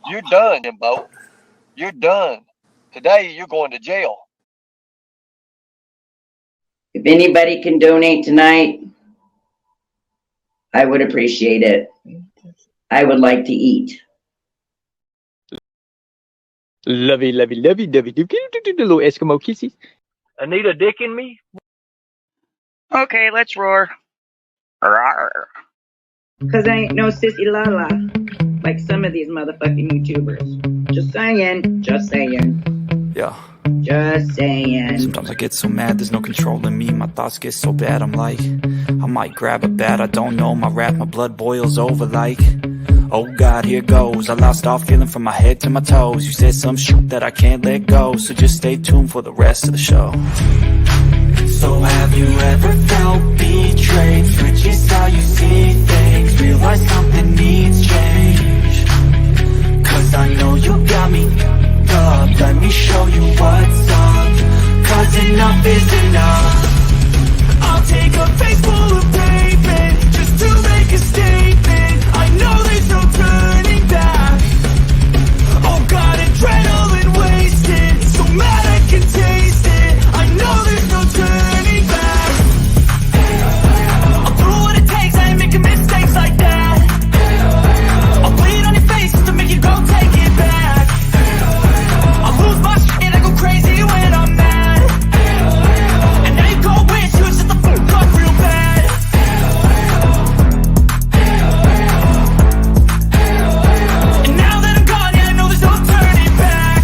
You're done, Jimbo. You're done. Today, you're going to jail. If anybody can donate tonight, I would appreciate it. I would like to eat. Lovey, lovey, lovey, lovey, little Eskimo kisses. Anita dicking me? Okay, let's roar. Because I ain't no sissy la-la like some of these motherfucking YouTubers. Just saying. Just saying. Yeah. Just saying. Sometimes I get so mad, there's no controlling me. My thoughts get so bad, I'm like, I might grab a bat, I don't know. My rap, my blood boils over like, oh God, here goes. I lost all feeling from my head to my toes. You said some shit that I can't let go, so just stay tuned for the rest of the show. So have you ever felt betrayed? Switches how you see things, realize something needs change. Cause I know you got me up, let me show you what's up. Cause enough is enough. I'll take a face full of pavement just to make a statement. I know there's no turning back. Oh God, adrenaline wasted, so mad I can taste it. I know there's no turning back. I'll do what it takes, I ain't making mistakes like that. I'll bleed on your face just to make you go take it back. I'll lose my shit, I go crazy when I'm mad. And now you go wish you was just a fuck up real bad. And now that I'm gone, yeah, I know there's no turning back.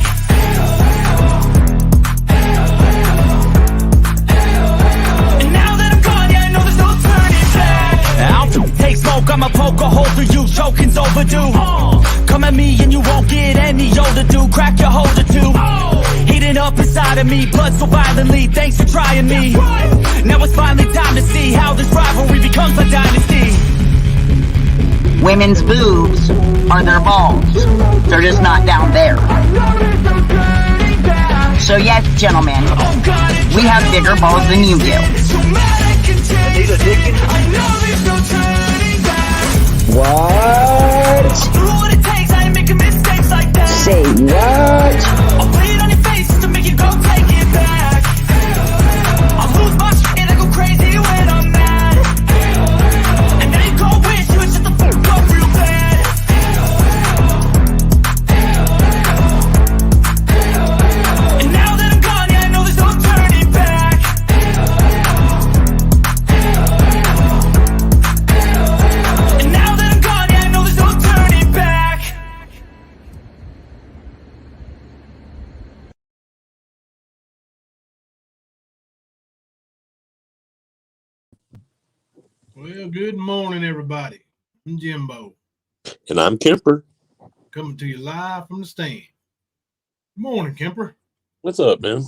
And now that I'm gone, yeah, I know there's no turning back. I'll take smoke, I'ma poke a hole through you, choking's overdue. Come at me and you won't get any older, dude. Crack your holder too. Heating up inside of me, blood so violently. Thanks for trying me. Now it's finally time to see how this rivalry becomes a dynasty. Women's boobs are their balls. They're just not down there. So yes, gentlemen, we have bigger balls than you do. Anita dicking? What? Say what? I'll bleed on your face just to make you go take it back. I'll lose my shit and I go crazy when I'm mad. And now you go wish you was just a fuck up real bad. And now that I'm gone, yeah, I know there's no turning back. And now that I'm gone, yeah, I know there's no turning back. Well, good morning, everybody. I'm Jimbo, And I'm Kemper. coming to you live from the stand. Good morning, Kemper. What's up, man?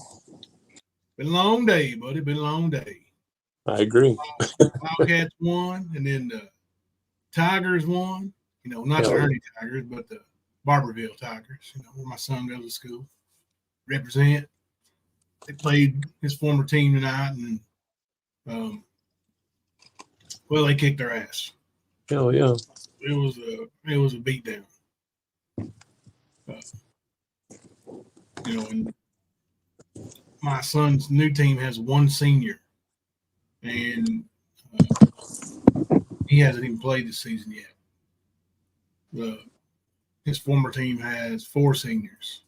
Been a long day, buddy. Been a long day. I agree. Wildcats won, and then the Tigers won. You know, not the Ernie Tigers, but the Barberville Tigers. You know, where my son goes to school. Represent. They played his former team tonight, and well, they kicked their ass. Hell yeah. It was a beatdown. You know, and my son's new team has one senior, and he hasn't even played this season yet. His former team has 4 seniors,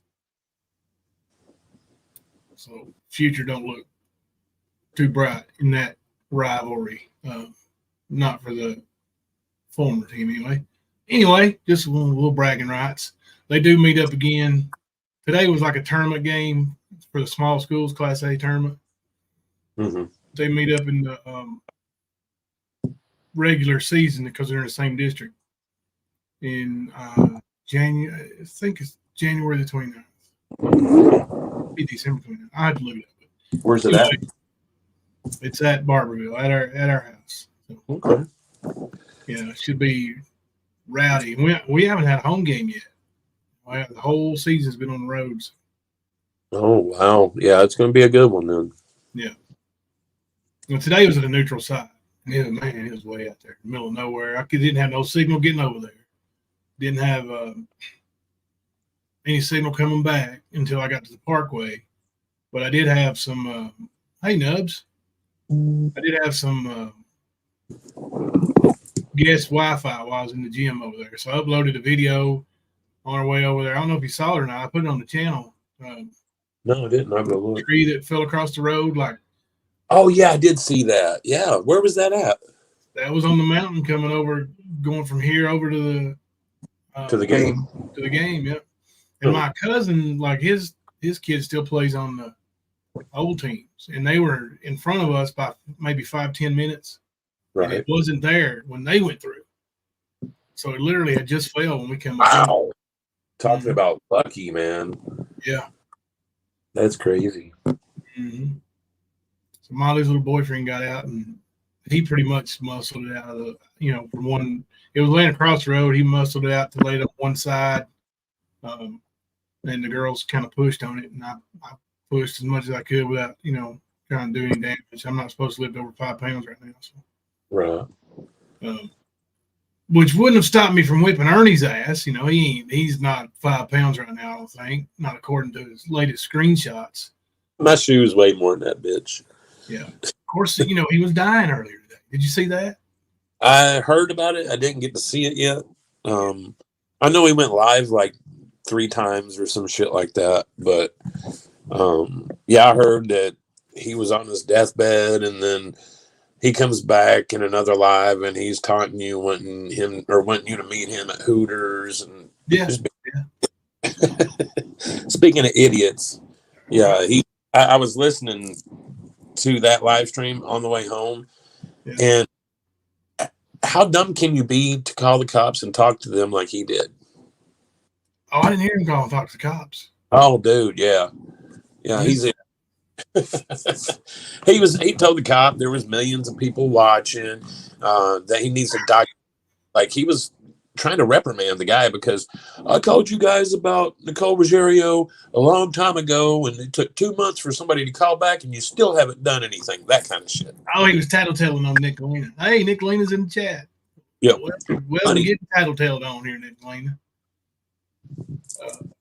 so future don't look too bright in that rivalry. Not for the former team anyway. Anyway, just a little bragging rights. They do meet up again. Today was like a tournament game for the small schools, Class A tournament. Mm-hmm. They meet up in the regular season because they're in the same district in January. I think it's January the 29th. Be December 29th. I had to look it up. Where's it at? It's at Barberville at our house. So, Okay. yeah, it should be rowdy. We haven't had a home game yet. The whole season's been on the roads. Oh, wow. Yeah, it's going to be a good one then. Yeah. Well, today was at a neutral site. Yeah, man, it was way out there, in the middle of nowhere. Didn't have no signal getting over there. Didn't have any signal coming back until I got to the parkway. But I did have some, hey, Nubs. I did have some guest Wi-Fi while I was in the gym over there. So I uploaded a video on our way over there. I don't know if you saw it or not. I put it on the channel. No, I didn't. I'm gonna look. Tree that fell across the road, like. Oh yeah, I did see that. Yeah, where was that at? That was on the mountain coming over, going from here over to the game. To the game, yep. And my cousin, like his kid still plays on the old teams, and they were in front of us by maybe 5-10 minutes. Right. And it wasn't there when they went through. So it literally had just fell when we came Wow. Talking about lucky, man. Yeah. That's crazy. Mm-hmm. So Molly's little boyfriend got out, and he pretty much muscled it out of the, from one. It was laying across the road. He muscled it out to lay it on one side. And the girls kind of pushed on it, and I pushed as much as I could without, trying to do any damage. I'm not supposed to lift over 5 pounds right now. So. Right. Which wouldn't have stopped me from whipping Ernie's ass. He's not 5 pounds right now, I don't think. Not according to his latest screenshots. My shoes weigh more than that bitch. Yeah. Of course, he was dying earlier today. Did you see that? I heard about it. I didn't get to see it yet. I know he went live like 3 times or some shit like that. But yeah, I heard that he was on his deathbed, and then he comes back in another live, and he's taunting you, wanting you to meet him at Hooters, and Speaking of idiots, yeah, I was listening to that live stream on the way home, and how dumb can you be to call the cops and talk to them like he did? Oh, I didn't hear him call and talk to the cops. Oh, dude, yeah, he's in. He told the cop there was millions of people watching, that he needs to document. Like, he was trying to reprimand the guy because I called you guys about Nicole Ruggiero a long time ago, and it took 2 months for somebody to call back, and you still haven't done anything. That kind of shit. Oh, he was tattletelling on Nicolina. Hey, Nicolina's in the chat. Yep. Well, we get tattletaled on here, Nicolina.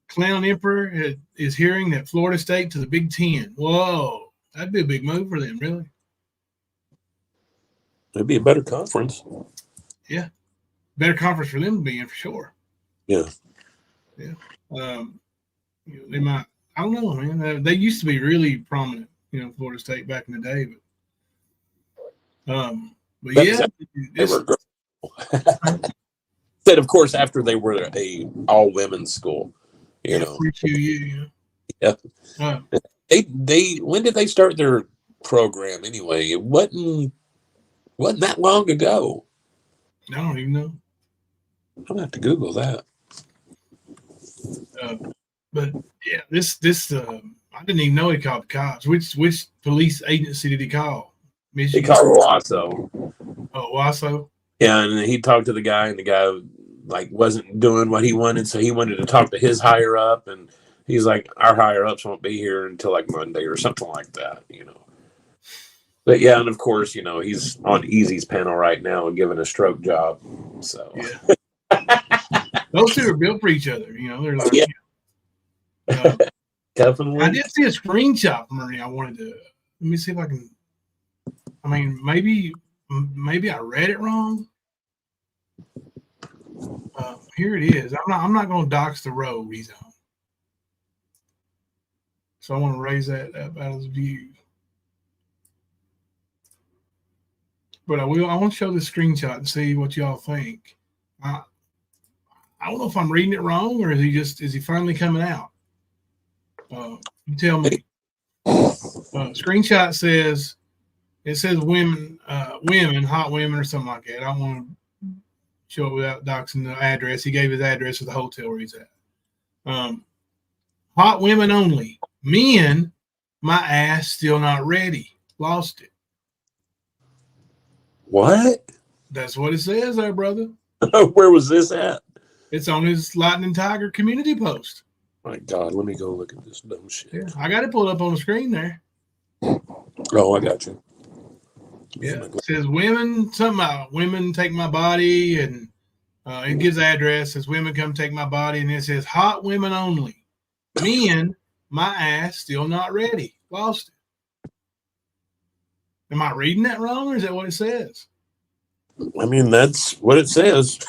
Clown Emperor is hearing that Florida State to the Big Ten. Whoa, that'd be a big move for them, really. It'd be a better conference. Yeah, better conference for them to be in for sure. Yeah. They might. I don't know, man. They used to be really prominent, Florida State back in the day. But they were. Said, of course, after they were a all women's school. Yeah. They when did they start their program anyway? It wasn't that long ago. I don't even know. I'm gonna have to Google that. But yeah, this I didn't even know he called the cops. Which police agency did he call? Michigan? He called Wasso. Oh, Wasso. Yeah, and he talked to the guy, and the guy wasn't doing what he wanted, so he wanted to talk to his higher up, and he's like, our higher ups won't be here until like Monday or something like that, But yeah, and of course, he's on Easy's panel right now and giving a stroke job. So those two are built for each other, they're like definitely. I did see a screenshot from Ernie. I wanted to let me see if I can. I mean, maybe I read it wrong. Here it is. I'm not going to dox the road he's on. So I want to raise that up out of the view. But I want to show this screenshot and see what y'all think. I don't know if I'm reading it wrong, or is he finally coming out? You tell me. Screenshot says women, hot women, or something like that. I don't want to show it without doxing the address. He gave his address of the hotel where he's at. Hot women only. Men, my ass still not ready. Lost it. What? That's what it says there, brother. Where was this at? It's on his Lightning Tiger community post. My God, let me go look at this dumb shit. Yeah, I got it pulled up on the screen there. Oh, I got you. Yeah, it says women, something about women take my body, and It gives the address, says women come take my body, and it says hot women only. Men, my ass still not ready. Lost it. Am I reading that wrong, or is that what it says? I mean, that's what it says.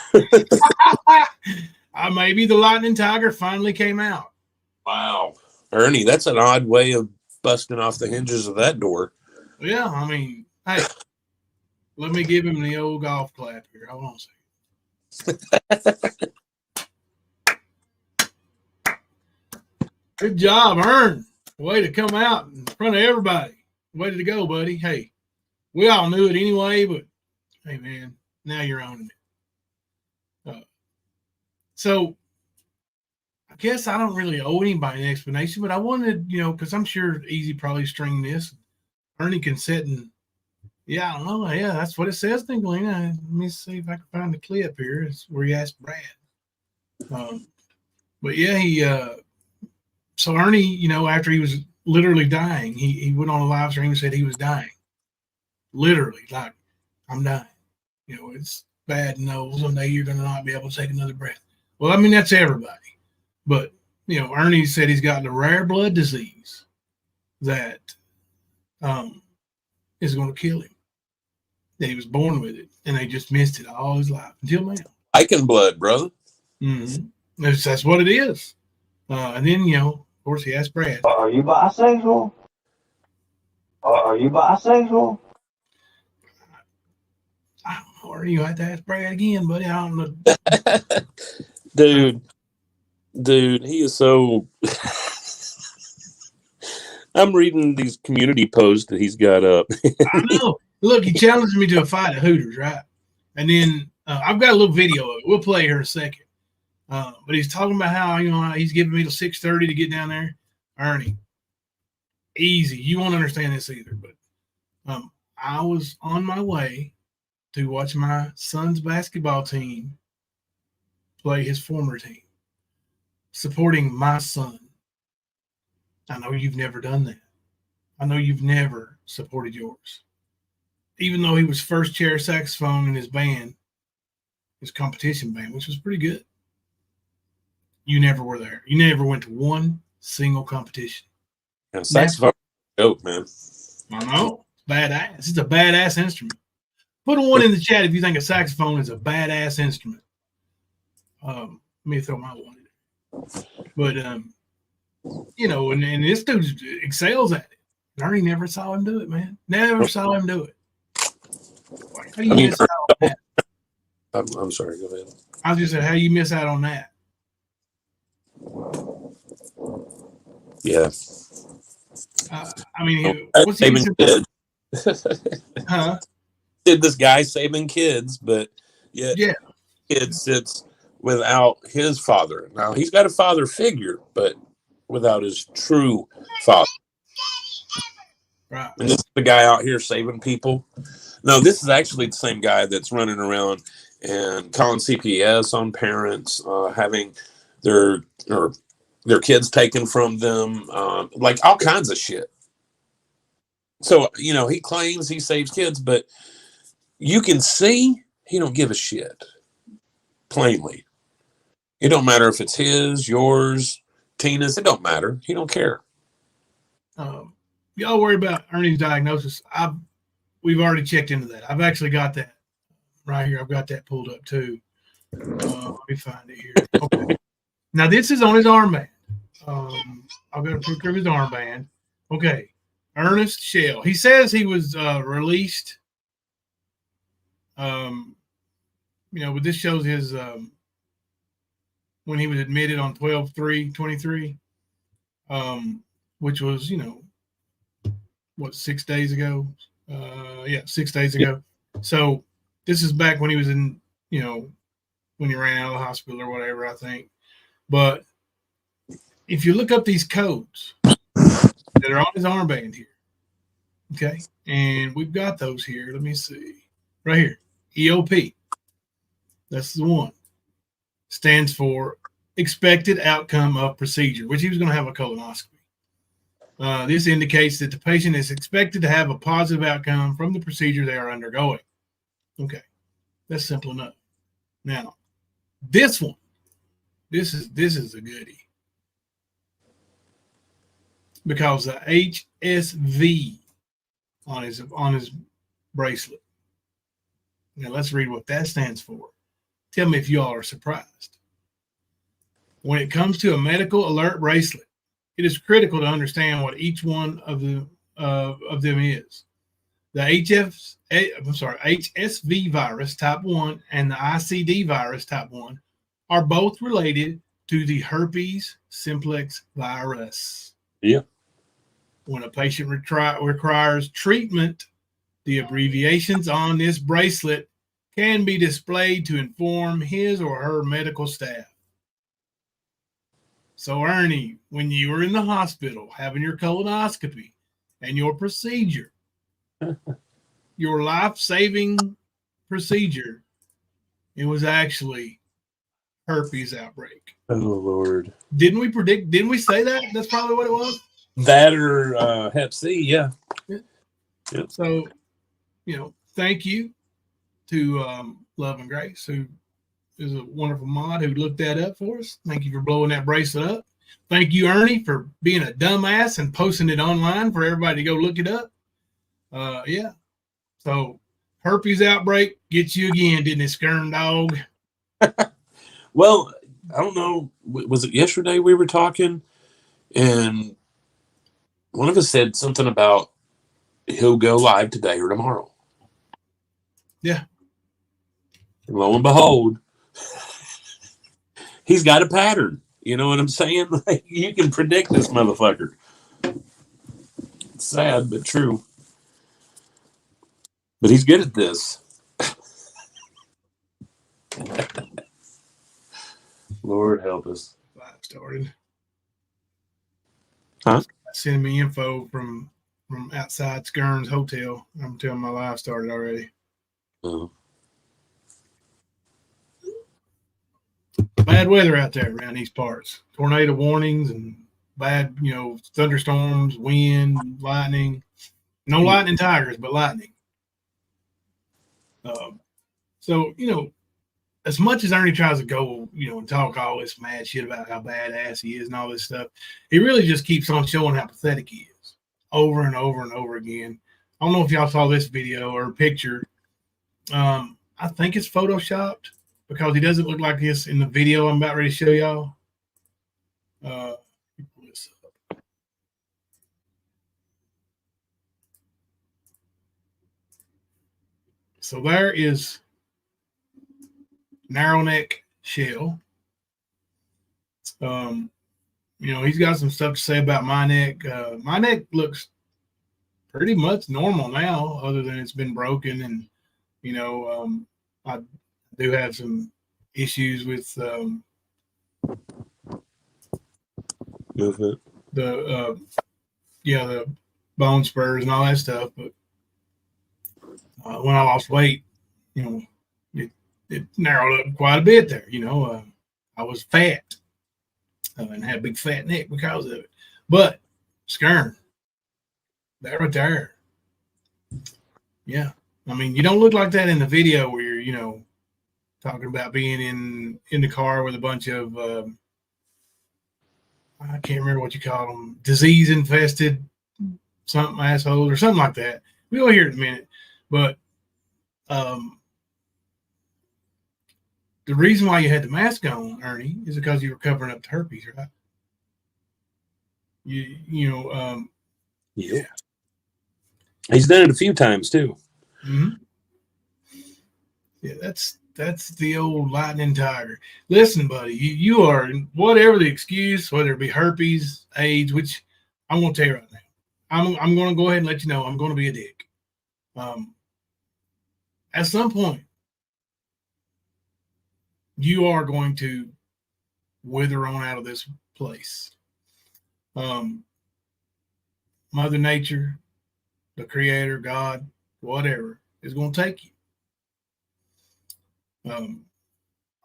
Maybe the lightning tiger finally came out. Wow. Ernie, that's an odd way of busting off the hinges of that door. Yeah, I mean, hey, let me give him the old golf clap here. Hold on a second. Good job, Ern. Way to come out in front of everybody. Way to go, buddy. Hey, we all knew it anyway, but hey, man, now you're owning it. So I guess I don't really owe anybody an explanation, but I wanted, because I'm sure Easy probably stringed this. Ernie can sit and, I don't know. Yeah, that's what it says, Dinglina. Let me see if I can find the clip here. It's where he asked Brad. But yeah, so Ernie, after he was literally dying, he went on a live stream and said he was dying. Literally, like, I'm dying. It's bad to know someday you're going to not be able to take another breath. Well, I mean, that's everybody. But, Ernie said he's got a rare blood disease that is going to kill him. That he was born with it, and they just missed it all his life until now. Icon blood, brother. Mm-hmm. That's what it is. And then, of course, he asked Brad. Are you bisexual? Are you bisexual? I don't know. Or you have to ask Brad again, buddy. I don't know. Dude, he is so. I'm reading these community posts that he's got up. I know. Look, he challenged me to a fight at Hooters, right? And then I've got a little video of it. We'll play here in a second. But he's talking about how, he's giving me till 6:30 to get down there. Ernie, easy. You won't understand this either, but I was on my way to watch my son's basketball team play his former team, supporting my son. I know you've never done that. I know you've never supported yours. Even though he was first chair saxophone in his band, his competition band, which was pretty good. You never were there. You never went to one single competition. And saxophone, dope, man. I know. Badass. It's a badass instrument. Put a one in the chat if you think a saxophone is a badass instrument. Let me throw my one in. But, and this dude excels at it. Ernie never saw him do it, man. Never saw him do it. How do you miss out on that? I'm sorry, go ahead. I was just saying, how do you miss out on that? Yeah. I mean, what's saving kids? Huh? Did this guy saving kids, but yeah, kid sits without his father. Now he's got a father figure, but without his true father. Right. And this is the guy out here saving people. No, this is actually the same guy that's running around and calling CPS on parents, having their kids taken from them, like all kinds of shit. So, he claims he saves kids, but you can see he don't give a shit. Plainly. It don't matter if it's his, yours, Tina's. It don't matter. He don't care. Y'all worry about Ernie's diagnosis. We've already checked into that. I've actually got that right here. I've got that pulled up too. Let me find it here. Okay. Now this is on his armband. I've got a picture of his armband. Okay. Ernest Shell. He says he was released. But this shows his when he was admitted on 12/3/23, which was 6 days ago. 6 days ago. So this is back when he was in, when he ran out of the hospital or whatever, I think. But if you look up these codes that are on his armband here, okay, and we've got those here. Let me see. Right here, EOP. That's the one. Stands for expected outcome of procedure, which he was going to have a colonoscopy. This indicates that the patient is expected to have a positive outcome from the procedure they are undergoing. Okay, that's simple enough. Now, This one, this is a goodie. Because the HSV on his bracelet. Now let's read what that stands for. Tell me if you all are surprised. When it comes to a medical alert bracelet, it is critical to understand what each one of them is. The HSV virus type 1 and the ICD virus type 1 are both related to the herpes simplex virus. Yeah. When a patient requires treatment, the abbreviations on this bracelet can be displayed to inform his or her medical staff. So, Ernie, when you were in the hospital having your colonoscopy and your procedure, your life-saving procedure, it was actually herpes outbreak. Oh, Lord. Didn't we say that? That's probably what it was. That or Hep C, yeah. Yep. So, thank you to Love and Grace, who is a wonderful mod who looked that up for us. Thank you for blowing that bracelet up. Thank you, Ernie, for being a dumbass and posting it online for everybody to go look it up. Yeah. So, herpes outbreak gets you again, didn't it, Skern dog? Well, I don't know. Was it yesterday we were talking? And one of us said something about he'll go live today or tomorrow. Yeah. And lo and behold, he's got a pattern. You know what I'm saying? Like, you can predict this motherfucker. It's sad, but true. But he's good at this. Lord help us. Live started. Huh? Sending me info from outside Skern's hotel. I'm telling my live started already. Uh-huh. Bad weather out there around these parts. Tornado warnings and bad, thunderstorms, wind, lightning. No lightning tigers, but lightning. So, as much as Ernie tries to go, and talk all this mad shit about how badass he is and all this stuff, he really just keeps on showing how pathetic he is over and over and over again. I don't know if y'all saw this video or picture. I think it's photoshopped because he doesn't look like this in the video I'm about ready to show y'all. So there is narrow neck shell. He's got some stuff to say about my neck. My neck looks pretty much normal now, other than it's been broken, and I do have some issues with movement. The bone spurs and all that stuff. But when I lost weight, it narrowed up quite a bit there. I was fat and had a big fat neck because of it. But Skern, that right there, yeah. I mean, you don't look like that in the video where you're, talking about being in the car with a bunch of I can't remember what you call them, disease infested something assholes or something like that. We'll hear it in a minute, but the reason why you had the mask on, Ernie, is because you were covering up the herpes, right? Yeah. He's done it a few times too. Mm-hmm. Yeah, that's the old lightning tiger. Listen, buddy, you are, whatever the excuse, whether it be herpes, AIDS, which I'm going to tell you right now, I'm going to go ahead and let you know I'm going to be a dick. At some point, you are going to wither on out of this place. Mother Nature, the Creator, God, whatever, is going to take you.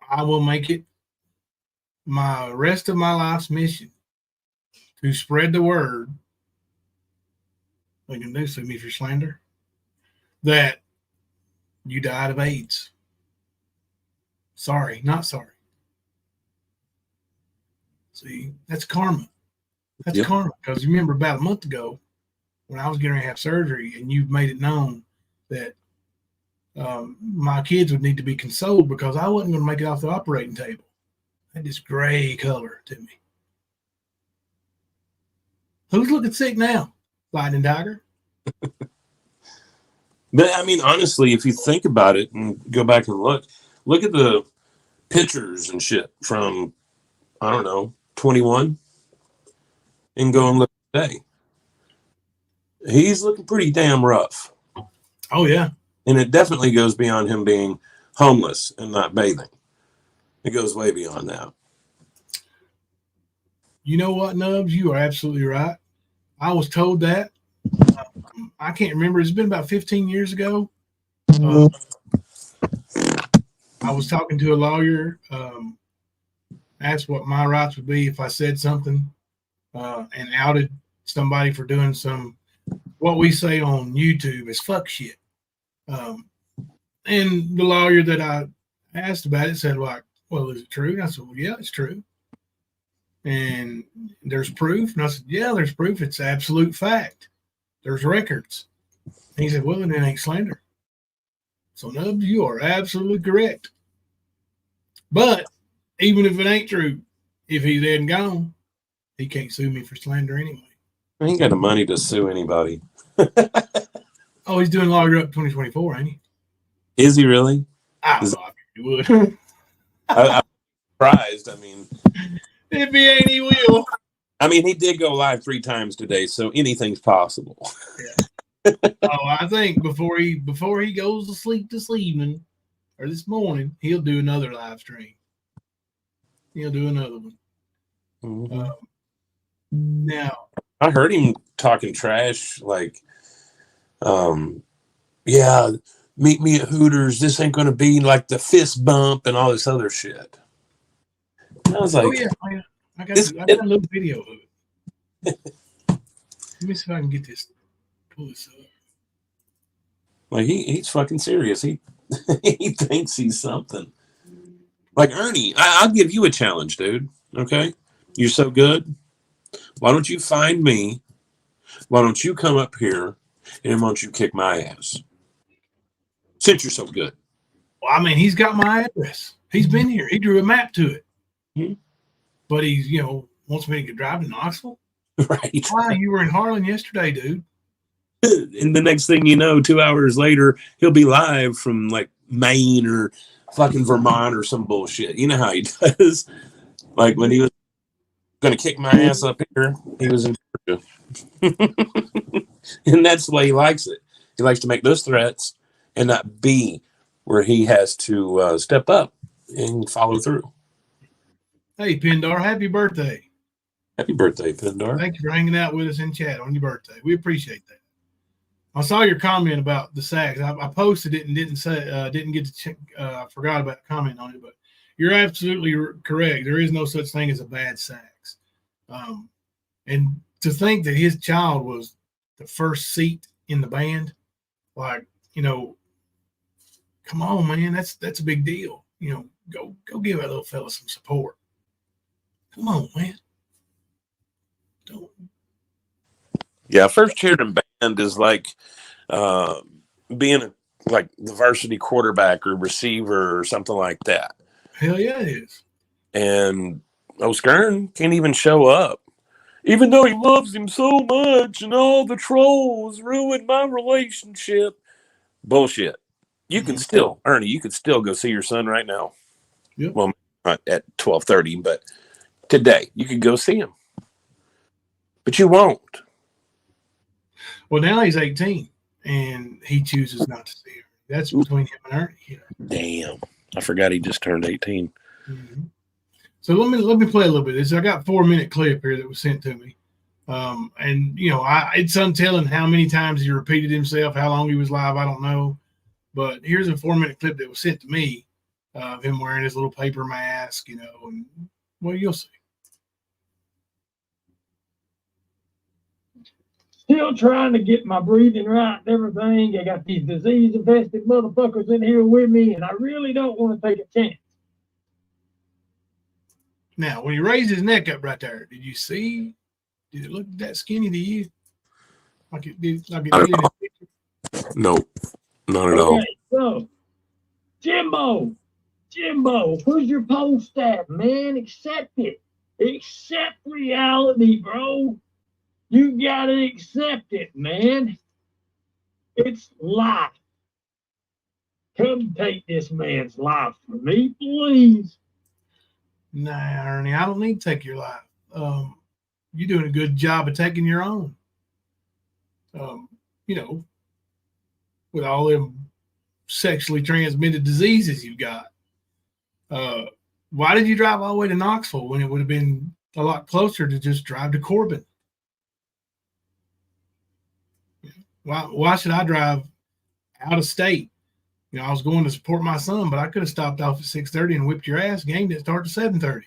I will make it my rest of my life's mission to spread the word. They can do sue me for slander. That you died of AIDS. Sorry, not sorry. See, that's karma. That's Yep. karma. Because you remember about a month ago when I was getting ready to have surgery, and you made it known that my kids would need to be consoled because I wasn't going to make it off the operating table. I had this gray color to me. Who's looking sick now? Lightning Tiger? But I mean, honestly, if you think about it and go back and look at the pictures and shit from, I don't know, 21 and go and look today. He's looking pretty damn rough. Oh, yeah. And it definitely goes beyond him being homeless and not bathing. It goes way beyond that. You know what, Nubs? You are absolutely right. I was told that. I can't remember. It's been about 15 years ago. I was talking to a lawyer, asked what my rights would be if I said something and outed somebody for doing what we say on YouTube is fuck shit. And the lawyer that I asked about it said, like, well, is it true? And I said, well, yeah, it's true. And there's proof. And I said, yeah, there's proof. It's absolute fact. There's records. And he said, well, then it ain't slander. So, Nubs, you are absolutely correct. But even if it ain't true, if he's dead and gone, he can't sue me for slander anyway. I ain't got the money to sue anybody. Oh, he's doing Lawyer Up 2024, ain't he? Is he really? I don't know if he would. I'm surprised. I mean, if he ain't, he will. I mean, he did go live 3 times today, so anything's possible. Yeah. Oh, I think before he goes to sleep this evening or this morning, he'll do another live stream. He'll do another one. Mm-hmm. Now, I heard him talking trash, like, yeah, meet me at Hooters. This ain't going to be like the fist bump and all this other shit. And I was like, oh yeah, I got a little video of it. Let me see if I can get this. Pull this up. like he's fucking serious. He he thinks he's something. Like Ernie, I'll give you a challenge, dude. Okay, you're so good. Why don't you find me? Why don't you come up here and why don't you kick my ass? Since you're so good. Well, I mean, he's got my address. He's been here. He drew a map to it. Mm-hmm. But he's, wants me to drive to Knoxville. Right. Wow, you were in Harlan yesterday, dude. And the next thing you know, 2 hours later, he'll be live from like Maine or fucking Vermont or some bullshit. You know how he does. Like when he was going to kick my ass up here, he was in Georgia. And that's the way he likes it. He likes to make those threats and not be where he has to step up and follow through. Hey, Pindar, happy birthday. Happy birthday, Pindar. Thank you for hanging out with us in chat on your birthday. We appreciate that. I saw your comment about the sacks. I posted it and didn't get to check. I forgot about the comment on it, but you're absolutely correct. There is no such thing as a bad sax. And to think that his child was the first seat in the band, like, come on, man, that's a big deal. Go give that little fella some support. Come on, man. Don't. Yeah, first chair in band is like being like the varsity quarterback or receiver or something like that. Hell yeah, it is. And Skern can't even show up, even though he loves him so much, and all the trolls ruined my relationship. Bullshit. You can still, Ernie, you could still go see your son right now. Yep. Well, not at 12:30, but today you could go see him. But you won't. Well, now he's 18, and he chooses not to see her. That's between him and Ernie. Damn, I forgot he just turned 18. Mm-hmm. So let me play a little bit of this. I got a 4-minute clip here that was sent to me, and it's untelling how many times he repeated himself, how long he was live. I don't know, but here's a 4-minute clip that was sent to me of him wearing his little paper mask. And well, you'll see. Still trying to get my breathing right and everything. I got these disease-infested motherfuckers in here with me, and I really don't want to take a chance. Now, when he raised his neck up right there, did you see? Did it look that skinny to you? Like it did? Like it did in the picture? Nope, not at all. Okay, so Jimbo, where's your post at, man? Accept it. Accept reality, bro. You gotta accept it, man. It's life. Come take this man's life from me, please. Nah, Ernie, I don't need to take your life. You're doing a good job of taking your own. You know, with all them sexually transmitted diseases you got. Why did you drive all the way to Knoxville when it would have been a lot closer to just drive to Corbin? Why should I drive out of state? You know, I was going to support my son, but I could have stopped off at 6:30 and whipped your ass. Game didn't start to 7:30.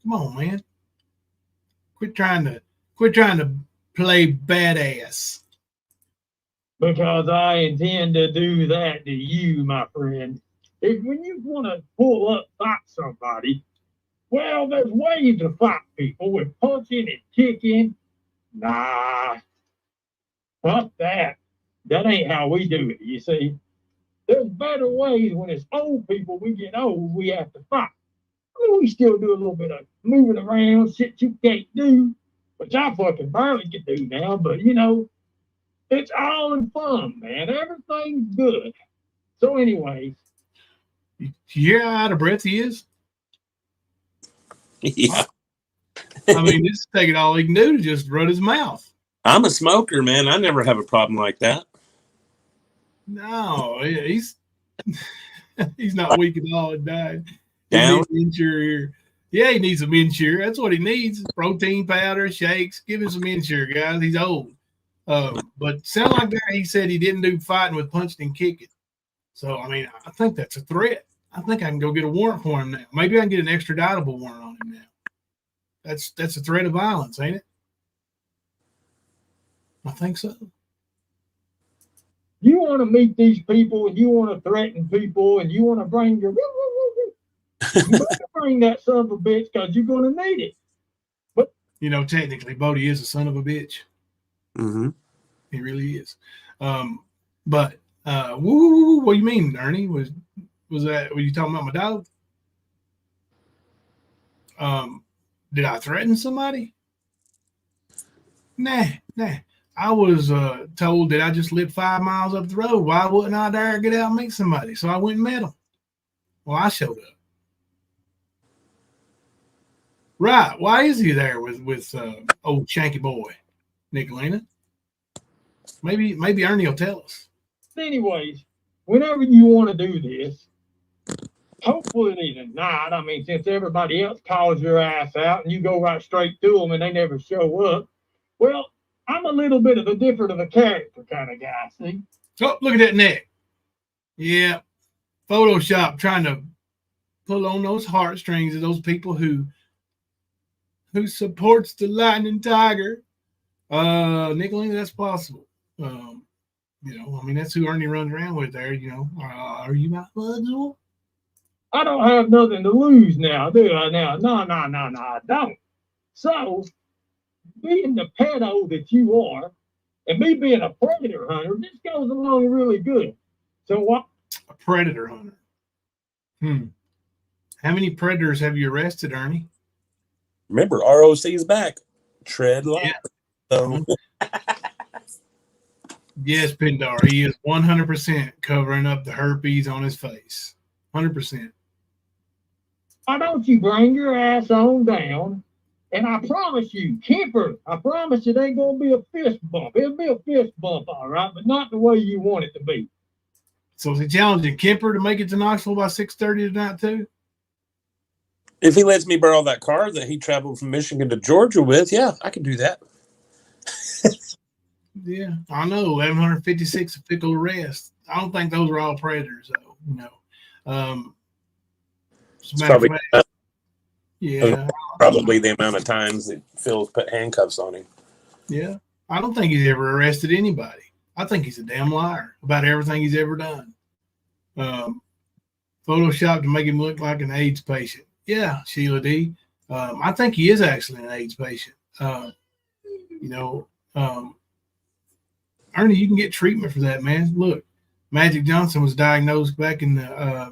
Come on, man. Quit trying to play badass. Because I intend to do that to you, my friend. If when you want to pull up, fight somebody, well, there's ways to fight people with punching and kicking. Nah, fuck that. That ain't how we do it, you see. There's better ways. When it's old people, we get old, we have to fight. I mean, we still do a little bit of moving around, shit you can't do, which I fucking barely can do now, but you know, it's all in fun, man. Everything's good. So anyways. You hear how out of breath he is? Yeah. I mean, this is taking all he can do to just run his mouth. I'm a smoker, man. I never have a problem like that. No, he's not weak at all. It died. Down. He needs Ensure. Yeah, he needs some Ensure. That's what he needs. Protein powder, shakes. Give him some Ensure, guys. He's old. But sound like that he said he didn't do fighting with punching and kicking. So, I mean, I think that's a threat. I think I can go get a warrant for him now. Maybe I can get an extraditable warrant on him now. That's a threat of violence, ain't it? I think so. You want to meet these people and you want to threaten people and you want to bring your you better bring that son of a bitch because you're going to need it. But you know, technically, Bodie is a son of a bitch. Mm-hmm. He really is. But what do you mean, Ernie? Was that? Were you talking about my dog? Did I threaten somebody? Nah. I was told that I just lived 5 miles up the road. Why wouldn't I dare get out and meet somebody? So I went and met him. Well, I showed up. Right. Why is he there with old Shanky boy, Nicolina? Maybe Ernie will tell us. anyways, whenever you want to do this, hopefully tonight, I mean, since everybody else calls your ass out and you go right straight to them and they never show up, well, I'm a little bit of a different of a character kind of guy, see? Oh, look at that neck. Yeah. Photoshop trying to pull on those heartstrings of those people who supports the Lightning Tiger. Nicolina, that's possible. You know, I mean, that's who Ernie runs around with there, you know. Are you my puzzle? I don't have nothing to lose now, do I now? No, I don't. So, being the pedo that you are, and me being a predator hunter, this goes along really good. So what? A predator hunter. How many predators have you arrested, Ernie? Remember, ROC's back. Tread light. Yeah. So. Yes, Pindar, he is 100% covering up the herpes on his face. 100%. Why don't you bring your ass on down? And I promise you, Kemper, I promise it ain't going to be a fist bump. It'll be a fist bump, all right, but not the way you want it to be. So is he challenging Kemper to make it to Knoxville by 6:30 tonight, too? If he lets me borrow that car that he traveled from Michigan to Georgia with, yeah, I can do that. Yeah, I know. 1,156 official arrests. I don't think those are all predators, though. No. It's probably, yeah. Probably the amount of times that Phil's put handcuffs on him. Yeah. I don't think he's ever arrested anybody. I think he's a damn liar about everything he's ever done. Photoshop to make him look like an AIDS patient. Yeah, Sheila D. I think he is actually an AIDS patient. Ernie, you can get treatment for that, man. Look, Magic Johnson was diagnosed back in the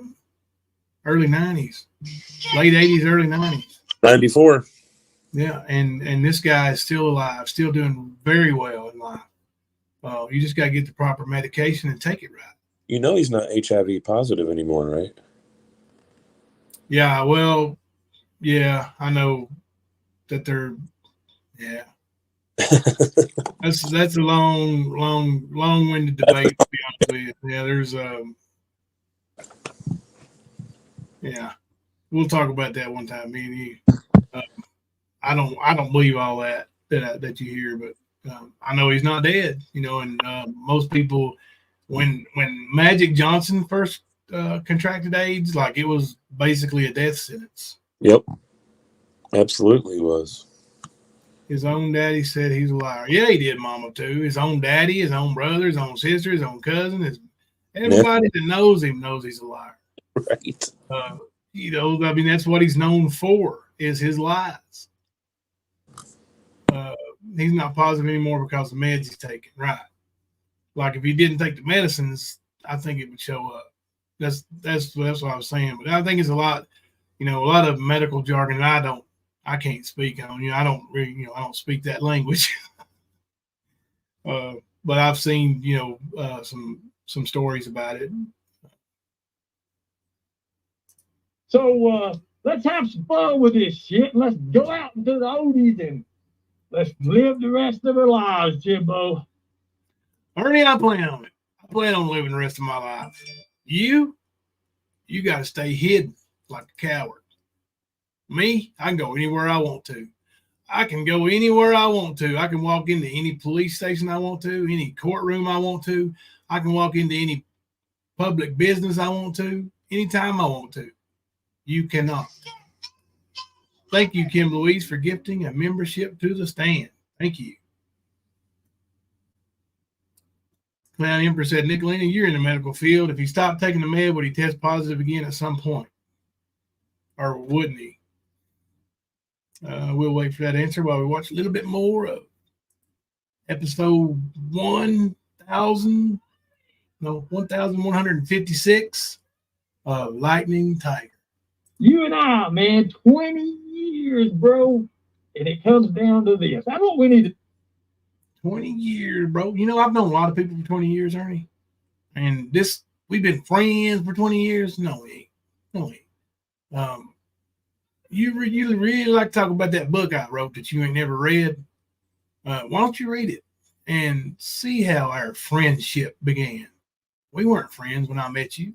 early 90s, late 80s, early 90s. 94. Yeah, and this guy is still alive, still doing very well in life. You just got to get the proper medication and take it right. You know he's not HIV positive anymore, right? Yeah, well, yeah, I know that they're, yeah. That's a long-winded debate, to be honest with you. Yeah, there's yeah. We'll talk about that one time, me and you. I don't believe all that you hear, but I know he's not dead, and most people, when Magic Johnson first contracted AIDS, like it was basically a death sentence. Yep. Absolutely was. His own daddy said he's a liar. Yeah, he did, Mama, too. His own daddy, his own brother, his own sister, his own cousin. Everybody that knows him knows he's a liar. Right. I mean, that's what he's known for, is his lies. He's not positive anymore because of the meds he's taking. Right. Like if he didn't take the medicines, I think it would show up. That's what I was saying. But I think it's a lot of medical jargon that I can't speak on. I don't really, I don't speak that language. But I've seen, some stories about it. So let's have some fun with this shit. Let's go out into the oldies and let's live the rest of our lives, Jimbo. Ernie, I plan on it. I plan on living the rest of my life. You got to stay hidden like a coward. Me, I can go anywhere I want to. I can go anywhere I want to. I can walk into any police station I want to, any courtroom I want to. I can walk into any public business I want to, anytime I want to. You cannot. Thank you, Kim Louise, for gifting a membership to the stand. Thank you. Clown Emperor said, Nicolina, you're in the medical field. If he stopped taking the med, would he test positive again at some point? Or wouldn't he? We'll wait for that answer while we watch a little bit more of episode 1156 of Lightning Tiger. You and I, man, 20 years, bro. And it comes down to this. That's what we need to 20 years, bro. I've known a lot of people for 20 years, Ernie. And we've been friends for 20 years. No, we ain't. You really like to talk about that book I wrote that you ain't never read. Why don't you read it and see how our friendship began? We weren't friends when I met you.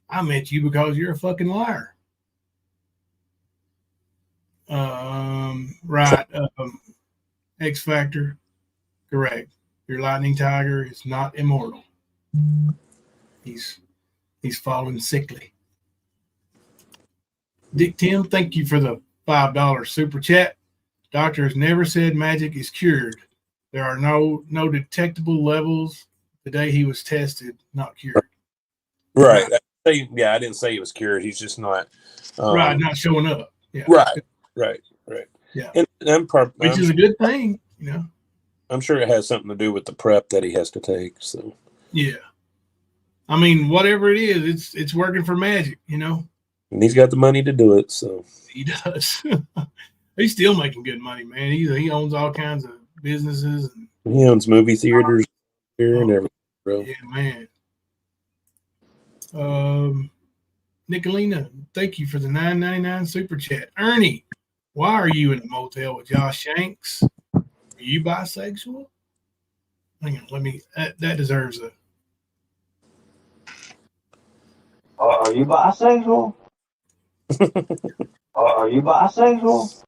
I met you because you're a fucking liar. Right. X Factor. Correct. Your Lightning Tiger is not immortal. He's fallen sickly. Dick Tim, thank you for the $5 super chat. Doctors never said magic is cured. There are no detectable levels. The day he was tested, not cured. Right. Yeah, I didn't say he was cured. He's just not. Right, not showing up. Yeah. Right. Yeah. Which is a good thing, I'm sure it has something to do with the prep that he has to take. So. Yeah. I mean, whatever it is, it's working for magic, And he's got the money to do it, so. He does. He's still making good money, man. He owns all kinds of businesses. He owns movie theaters here and everything, bro. Yeah, man. Nicolina, thank you for the $9.99 super chat. Ernie, why are you in a motel with Josh Shanks? Are you bisexual? Hang on, that deserves a. Are you bisexual? Are you bisexual?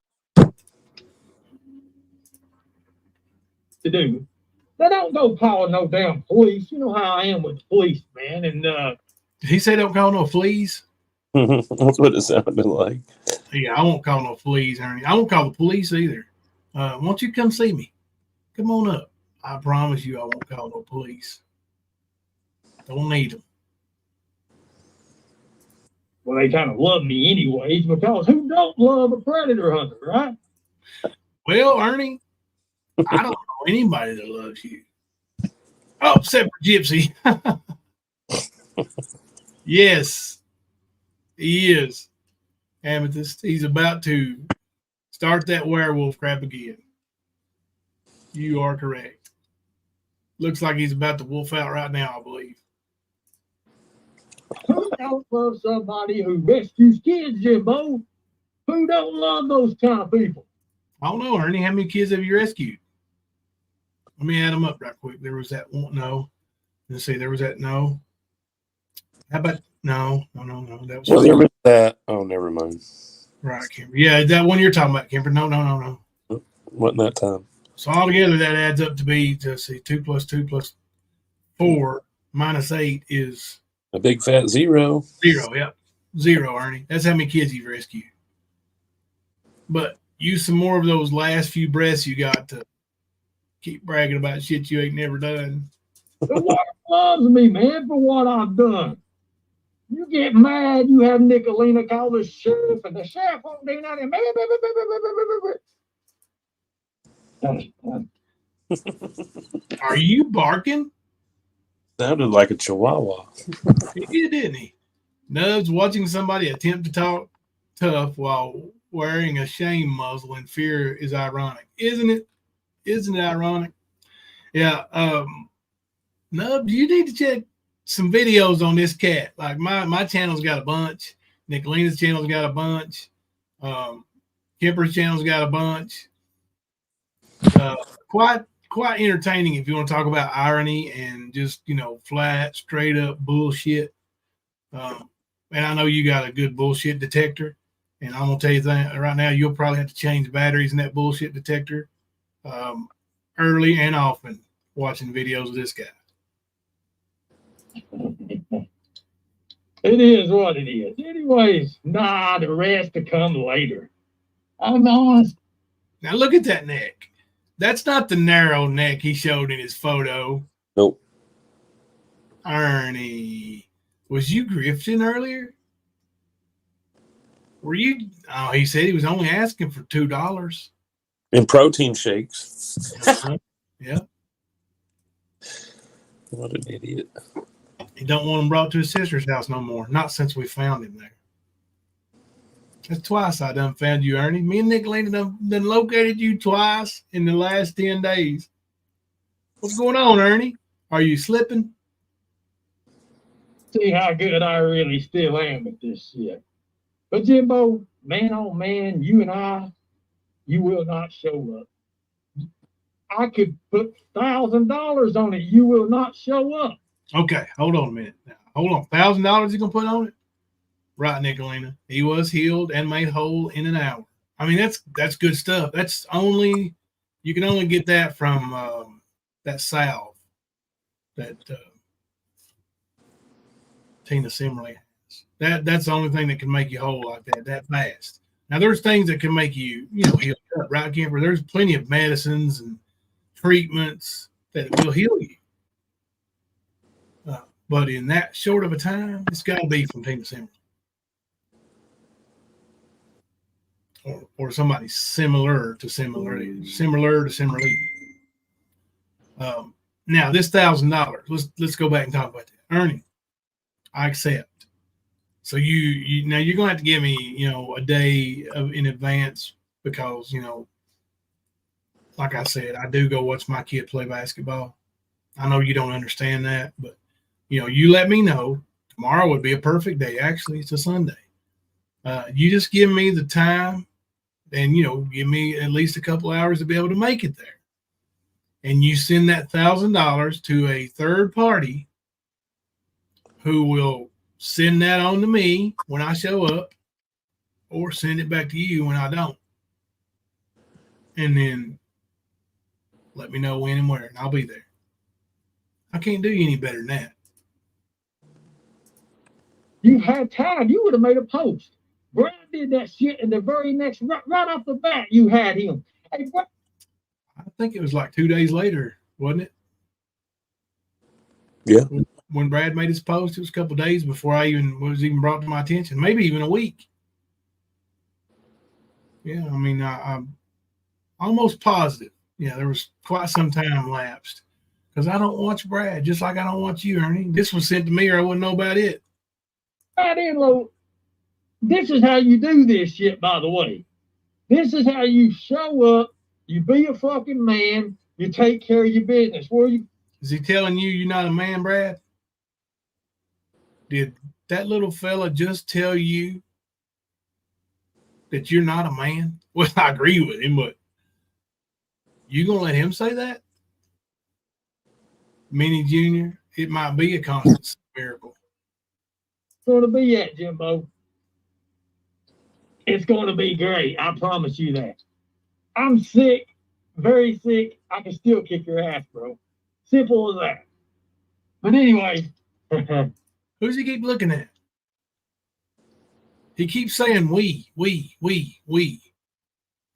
to do. They don't go calling no damn police. You know how I am with the police, man. And did he say don't call no fleas? That's what it sounded like. Yeah, I won't call no fleas, Ernie. I won't call the police either. Why don't you come see me? Come on up. I promise you I won't call no police. Don't need them. Well, they kind of love me anyways, because who don't love a predator hunter, right? Well, Ernie, I don't know anybody that loves you. Oh, except for Gypsy. Yes, he is. Amethyst. He's about to start that werewolf crap again. You are correct. Looks like he's about to wolf out right now, I believe. Who don't love somebody who rescues kids, Jimbo? Who don't love those kind of people? I don't know, Ernie. How many kids have you rescued? Let me add them up right quick. There was that one. No. Let's see. There was that. No. How about no? That was. Well, there was that. Oh, never mind. Right, Kimber. Yeah, that one you're talking about, Kimber. No. Wasn't that time? So altogether, that adds up to be, let's see, 2 + 2 + 4 - 8 is a big fat 0. 0. Yep, 0, Ernie. That's how many kids you've rescued. But use some more of those last few breaths you got to keep bragging about shit you ain't never done. The world loves me, man, for what I've done. You get mad, you have Nicolina call the sheriff, and the sheriff won't do nothing. Are you barking? Sounded like a chihuahua. He did, didn't he? Nubs watching somebody attempt to talk tough while wearing a shame muzzle in fear is ironic, isn't it? Isn't it ironic? Yeah. Nubs, you need to check some videos on this cat. Like my channel's got a bunch. Nicolina's channel's got a bunch. Kipper's channel's got a bunch. Quite entertaining if you want to talk about irony and just, flat, straight up bullshit. And I know you got a good bullshit detector. And I'm going to tell you that right now, you'll probably have to change batteries in that bullshit detector early and often watching videos of this guy. It is what it is. Anyways, the rest to come later. I'm honest. Now look at that neck. That's not the narrow neck he showed in his photo. Nope. Ernie, was you grifting earlier? Were you? Oh, he said he was only asking for $2. And protein shakes. Yeah. What an idiot. He don't want him brought to his sister's house no more. Not since we found him there. That's twice I done found you, Ernie. Me and Nicolina done located you twice in the last 10 days. What's going on, Ernie? Are you slipping? See how good I really still am at this shit. But Jimbo, man, oh man, you and I, you will not show up. I could put $1,000 on it. You will not show up. Okay, hold on a minute. Now, hold on. $1,000 you gonna put on it? Right, Nicolina. He was healed and made whole in an hour. I mean, that's good stuff. That's only you can only get that from that salve that Tina Simmerly has. That's the only thing that can make you whole like that fast. Now, there's things that can make you heal up, right, Kemper? There's plenty of medicines and treatments that will heal you. But in that short of a time, it's got to be from Tina Simmerly. Or somebody similar to Simmerly. Now, this $1,000, let's go back and talk about that. Ernie, I accept. So you now you're gonna have to give me, a day in advance because, like I said, I do go watch my kid play basketball. I know you don't understand that, but you let me know. Tomorrow would be a perfect day. Actually, it's a Sunday. You just give me the time and, give me at least a couple hours to be able to make it there. And you send that $1,000 to a third party who will send that on to me when I show up or send it back to you when I don't. And then let me know when and where, and I'll be there. I can't do you any better than that. You had time. You would have made a post. Brad did that shit, and the very next, right off the bat, you had him. Hey, Brad. I think it was like 2 days later, wasn't it? Yeah. when Brad made his post, it was a couple of days before I even was even brought to my attention, maybe even a week. Yeah, I mean, I'm almost positive. Yeah, there was quite some time lapsed because I don't watch Brad, just like I don't watch you, Ernie. This was sent to me, or I wouldn't know about it. Right in, Lo. This is how you do this shit, by the way. This is how you show up. You be a fucking man. You take care of your business. Is he telling you you're not a man, Brad? Did that little fella just tell you that you're not a man? Well, I agree with him, but you gonna let him say that? Minnie Jr., it might be a constant miracle. It's going to be that, Jimbo. It's going to be great. I promise you that. I'm sick, very sick. I can still kick your ass, bro. Simple as that. But anyway. Who's he keep looking at? He keeps saying we.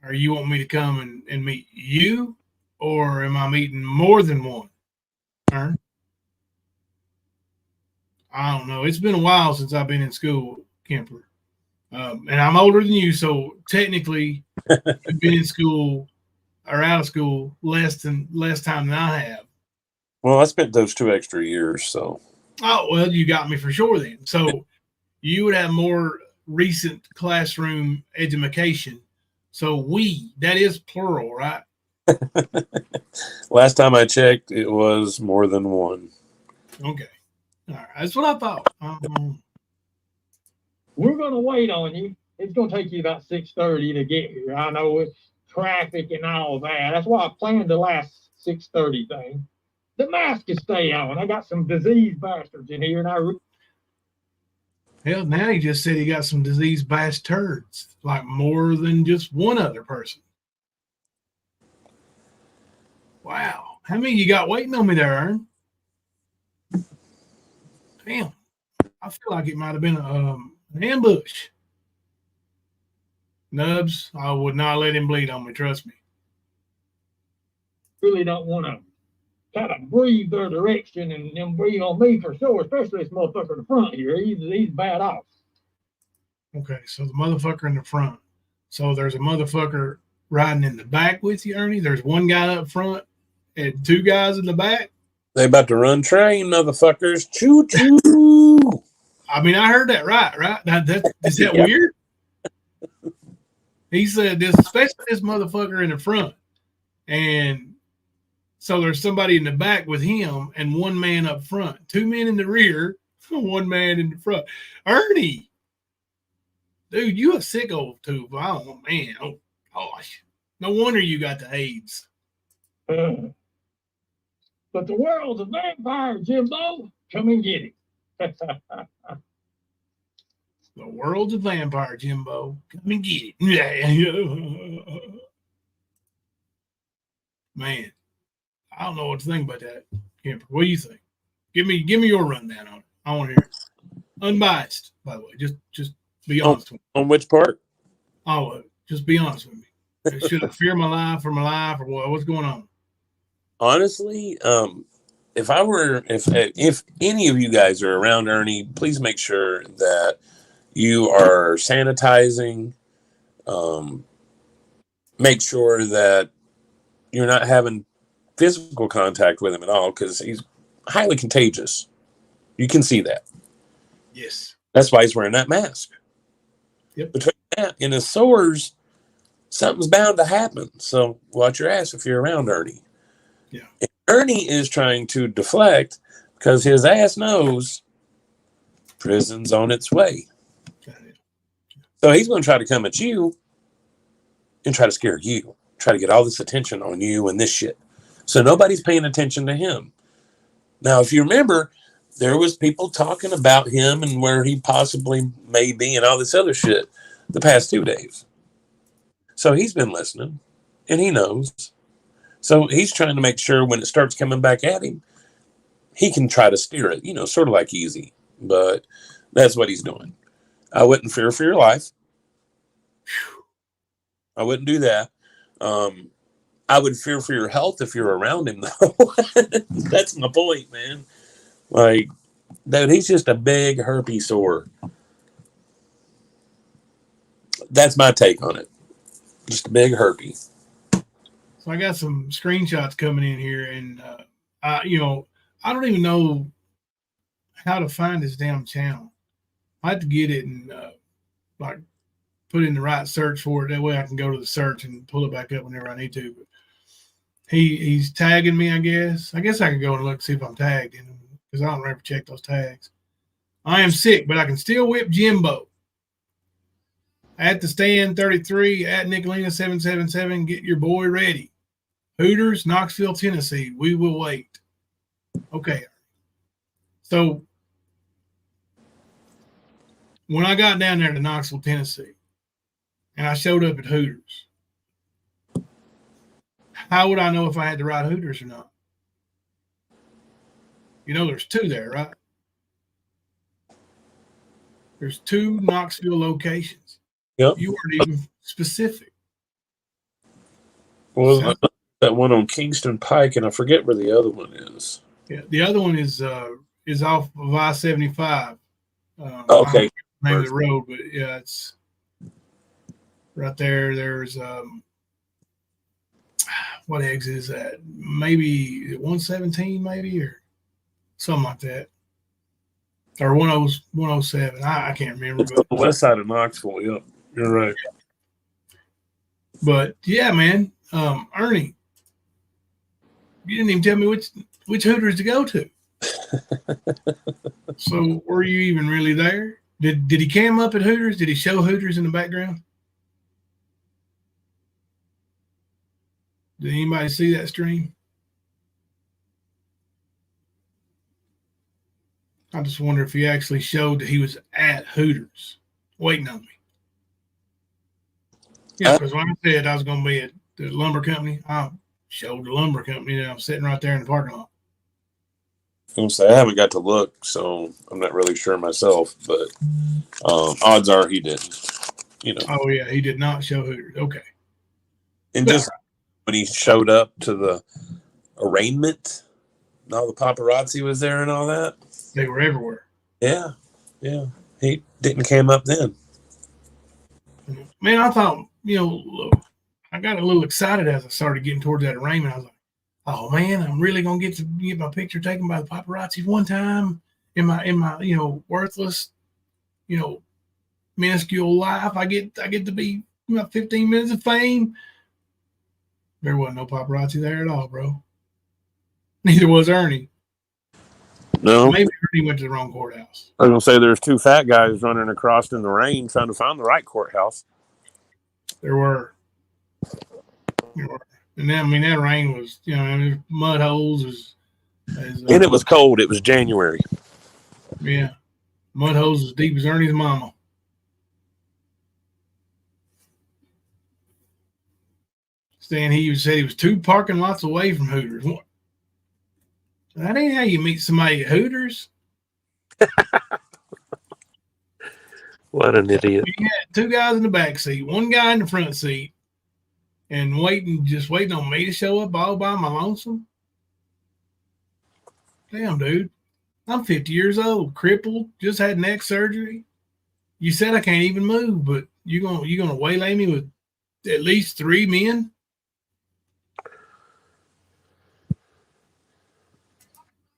Or you want me to come and meet you? Or am I meeting more than one? Ern? I don't know. It's been a while since I've been in school, Kemper. And I'm older than you, so technically you've been in school or out of school less time than I have. Well, I spent those 2 extra years, so. Oh, well, you got me for sure then. So you would have more recent classroom education. So that is plural, right? Last time I checked, it was more than one. Okay. All right. That's what I thought. We're going to wait on you. It's going to take you about 6:30 to get here. I know it's traffic and all that. That's why I planned the last 6:30 thing. The mask can stay on. I got some diseased bastards in here, and hell, now he just said he got some diseased bastards, like more than just one other person. Wow. How many you got waiting on me there, Ern? Damn. I feel like it might have been an ambush. Nubs, I would not let him bleed on me, trust me. really don't want to kind of breathe their direction and them breathe on me for sure, especially this motherfucker in the front here. He's bad off. Okay, so the motherfucker in the front. So there's a motherfucker riding in the back with you, Ernie. There's one guy up front and 2 guys in the back. They about to run train, motherfuckers. Choo choo. I mean, I heard that right? Is that Yeah. weird? He said this, especially this motherfucker in the front. And so there's somebody in the back with him and 1 man up front, 2 men in the rear, 1 man in the front. Ernie, dude, you a sicko too. Oh, man. Oh, gosh. No wonder you got the AIDS. But the world's a vampire, Jimbo. Come and get it. The world's a vampire, Jimbo. Come and get it. Man, I don't know what to think about that, Kemper. What do you think? Give me your rundown on it. I want to hear it. Unbiased, by the way. Just be honest with me. On which part? Oh, just be honest with me. Should I fear my life or what? What's going on? Honestly, if any of you guys are around Ernie, please make sure that you are sanitizing. Make sure that you're not having physical contact with him at all, because he's highly contagious. You can see that. Yes. That's why he's wearing that mask. Yep. Between that and his sores, something's bound to happen. So watch your ass if you're around Ernie. Yeah. And Ernie is trying to deflect because his ass knows prison's on its way. So he's going to try to come at you and try to scare you, try to get all this attention on you and this shit. So nobody's paying attention to him. Now, if you remember, there was people talking about him and where he possibly may be and all this other shit the past 2 days. So he's been listening and he knows. So he's trying to make sure when it starts coming back at him, he can try to steer it, sort of like easy. But that's what he's doing. I wouldn't fear for your life. I wouldn't do that. I would fear for your health if you're around him, though. That's my point, man. Like, Dude, he's just a big herpy sore. That's my take on it. Just a big herpy. So I got some screenshots coming in here, and I don't even know how to find this damn channel. I have to get it and like put in the right search for it. That way I can go to the search and pull it back up whenever I need to. But he's tagging me, I guess. I guess I can go and look see if I'm tagged in them because I don't ever check those tags. I am sick, but I can still whip Jimbo. At the stand 33 at Nicolina 777. Get your boy ready. Hooters, Knoxville, Tennessee. We will wait. Okay. So when I got down there to Knoxville, Tennessee, and I showed up at Hooters, how would I know if I had to ride Hooters or not? You know, there's two there, right? There's two Knoxville locations. Yep. You weren't even specific. Well, that one on Kingston Pike, and I forget where the other one is. Yeah, the other one is off of I-75. Okay. Name of the road, but yeah, it's right there. There's what exit is that? Maybe 117, maybe, or something like that, or 107. I can't remember. It's on the west side of Knoxville. Yep, you're right. But yeah, man, Ernie, you didn't even tell me which Hooters to go to. So were you even really there? Did he cam up at Hooters? Did he show Hooters in the background? Did anybody see that stream? I just wonder if he actually showed that he was at Hooters waiting on me. Yeah, because when I said I was going to be at the lumber company, I showed the lumber company that I'm sitting right there in the parking lot. I was gonna say I haven't got to look, so I'm not really sure myself. But odds are he didn't. You know. Oh yeah, he did not show Hooters. Okay. And just when he showed up to the arraignment, and all the paparazzi was there and all that. They were everywhere. Yeah, yeah. He didn't cam up then. Man, I thought, I got a little excited as I started getting towards that arraignment. I was like, oh man, I'm really gonna get my picture taken by the paparazzi one time in my worthless, minuscule life. I get to be about 15 minutes of fame. There wasn't no paparazzi there at all, bro. Neither was Ernie. No, maybe Ernie went to the wrong courthouse. I was gonna say there's two fat guys running across in the rain trying to find the right courthouse. There were. And then, that rain was, mud holes. And it was cold. It was January. Yeah. Mud holes as deep as Ernie's mama. Stan, he said he was 2 parking lots away from Hooters. That ain't how you meet somebody at Hooters. What an idiot. You had 2 guys in the back seat, 1 guy in the front seat, and just waiting on me to show up all by my lonesome. Damn, dude. I'm 50 years old, crippled, just had neck surgery. You said I can't even move, but you gonna waylay me with at least 3 men?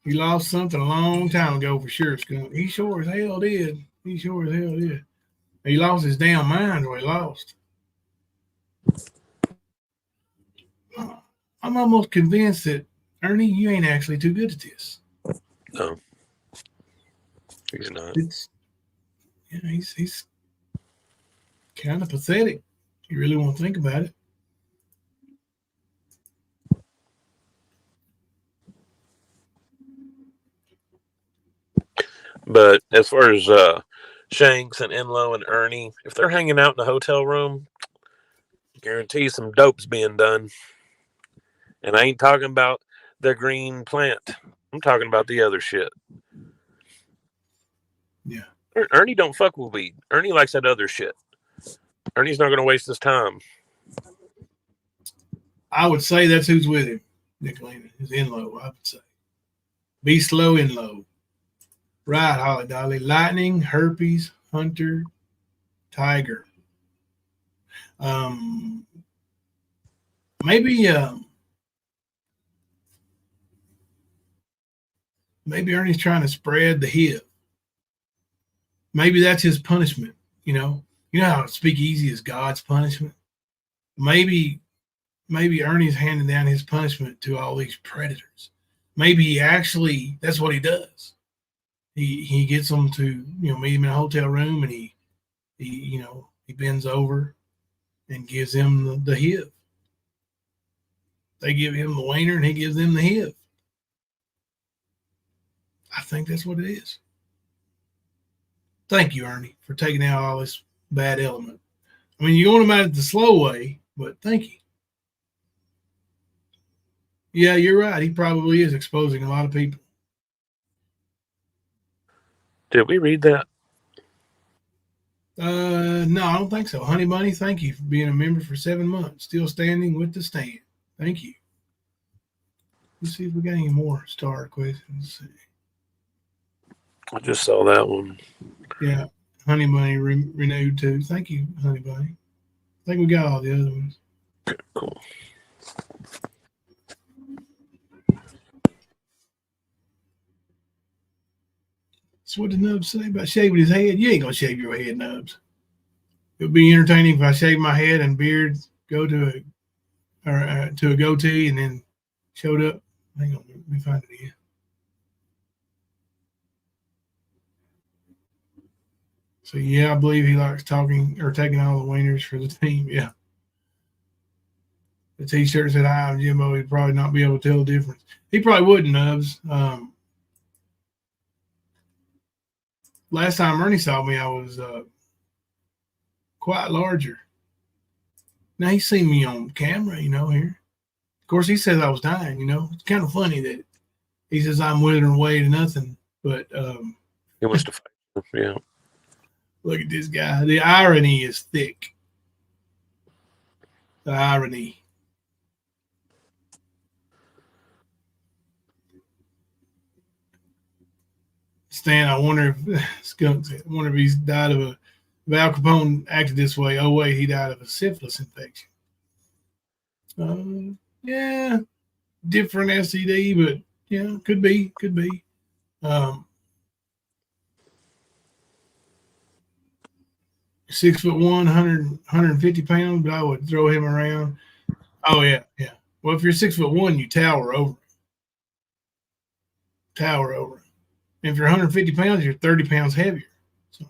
He lost something a long time ago for sure, Skunk. He sure as hell did. He sure as hell did. He lost his damn mind or he lost. I'm almost convinced that, Ernie, you ain't actually too good at this. No. He's not. He's kind of pathetic. You really want to think about it. But as far as Shanks and Enlow and Ernie, if they're hanging out in the hotel room, guarantee some dope's being done. And I ain't talking about the green plant. I'm talking about the other shit. Yeah. Ernie don't fuck with weed. Ernie likes that other shit. Ernie's not going to waste his time. I would say that's who's with him. Nicolina, his Enlow, I would say. Be slow, Enlow. Right, Holly Dolly. Lightning, herpes, hunter, tiger. Maybe Ernie's trying to spread the HIV. Maybe that's his punishment. You know how speakeasy is God's punishment. Maybe Ernie's handing down his punishment to all these predators. Maybe that's what he does. He gets them to meet him in a hotel room, and he bends over and gives them the HIV. They give him the wiener, and he gives them the HIV. I think that's what it is. Thank you, Ernie, for taking out all this bad element. I mean, you want him out the slow way, but thank you. Yeah, you're right. He probably is exposing a lot of people. Did we read that? No, I don't think so. Honey Bunny, thank you for being a member for 7 months. Still standing with the stand. Thank you. Let's see if we got any more star questions. I just saw that one. Yeah, Honey Bunny renewed too. Thank you, Honey Bunny. I think we got all the other ones. Okay, cool. So what did Nubs say about shaving his head? You ain't gonna shave your head, Nubs. It would be entertaining if I shaved my head and beard, go to a goatee, and then showed up. Hang on, let me find it again. So yeah, I believe he likes talking or taking all the wieners for the team. Yeah. The T-shirt said, "Hi, I'm Jimbo." He'd probably not be able to tell the difference. He probably wouldn't, Nubs. Last time Ernie saw me, I was quite larger. Now he's seen me on camera, here. Of course, he says I was dying, It's kind of funny that he says I'm withering away to nothing. But He wants to fight. Yeah. Look at this guy. The irony is thick. The irony. Stan, I wonder if he's died of if Al Capone acted this way. Oh wait, he died of a syphilis infection. Yeah, different STD, but yeah, could be. 6'1", 150 pounds, but I would throw him around. Oh yeah. Well, if you're 6'1", you tower over. If you're 150 pounds, you're 30 pounds heavier. So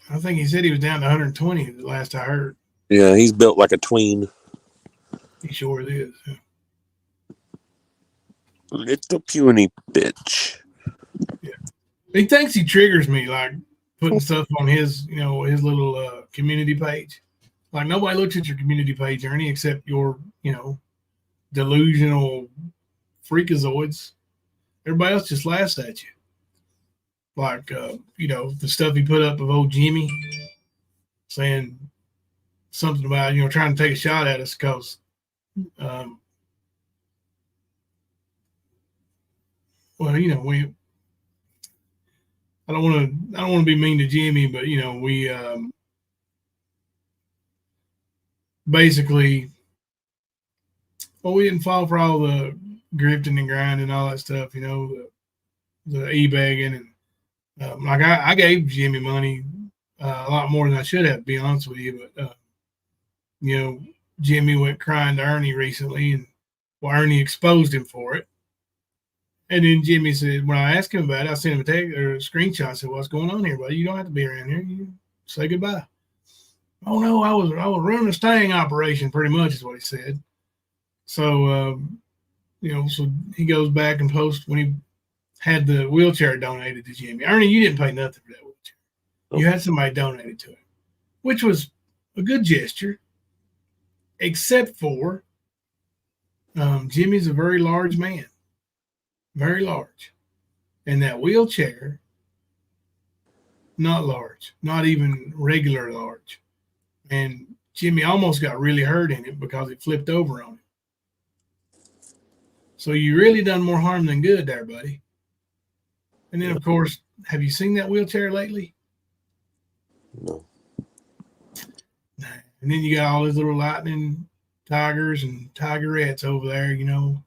I think he said he was down to 120 the last I heard. Yeah, he's built like a tween. He sure is. Yeah. Little puny bitch. Yeah. He thinks he triggers me, like putting stuff on his, his little community page. Like nobody looks at your community page, Ernie, except your, delusional freakazoids. Everybody else just laughs at you. Like, the stuff he put up of old Jimmy saying something about, trying to take a shot at us because, I don't want to be mean to Jimmy, but, we basically, we didn't fall for all the grifting and grinding and all that stuff, the e-bagging. And like I gave Jimmy money a lot more than I should have, to be honest with you. But, Jimmy went crying to Ernie recently, and Ernie exposed him for it. And then Jimmy said, when I asked him about it, I sent him a text or a screenshot. I said, "What's going on here, buddy? You don't have to be around here. You say goodbye." "Oh no, I was running a sting operation," pretty much is what he said. So, so he goes back and posts when he had the wheelchair donated to Jimmy. Ernie, you didn't pay nothing for that wheelchair. You had somebody donated to it, which was a good gesture, except for Jimmy's a very large man. Very large. And that wheelchair, not large, not even regular large. And Jimmy almost got really hurt in it because it flipped over on him. So you really done more harm than good there, buddy. And then, of course, have you seen that wheelchair lately? No. And then you got all these little lightning tigers and tigerettes over there, you know.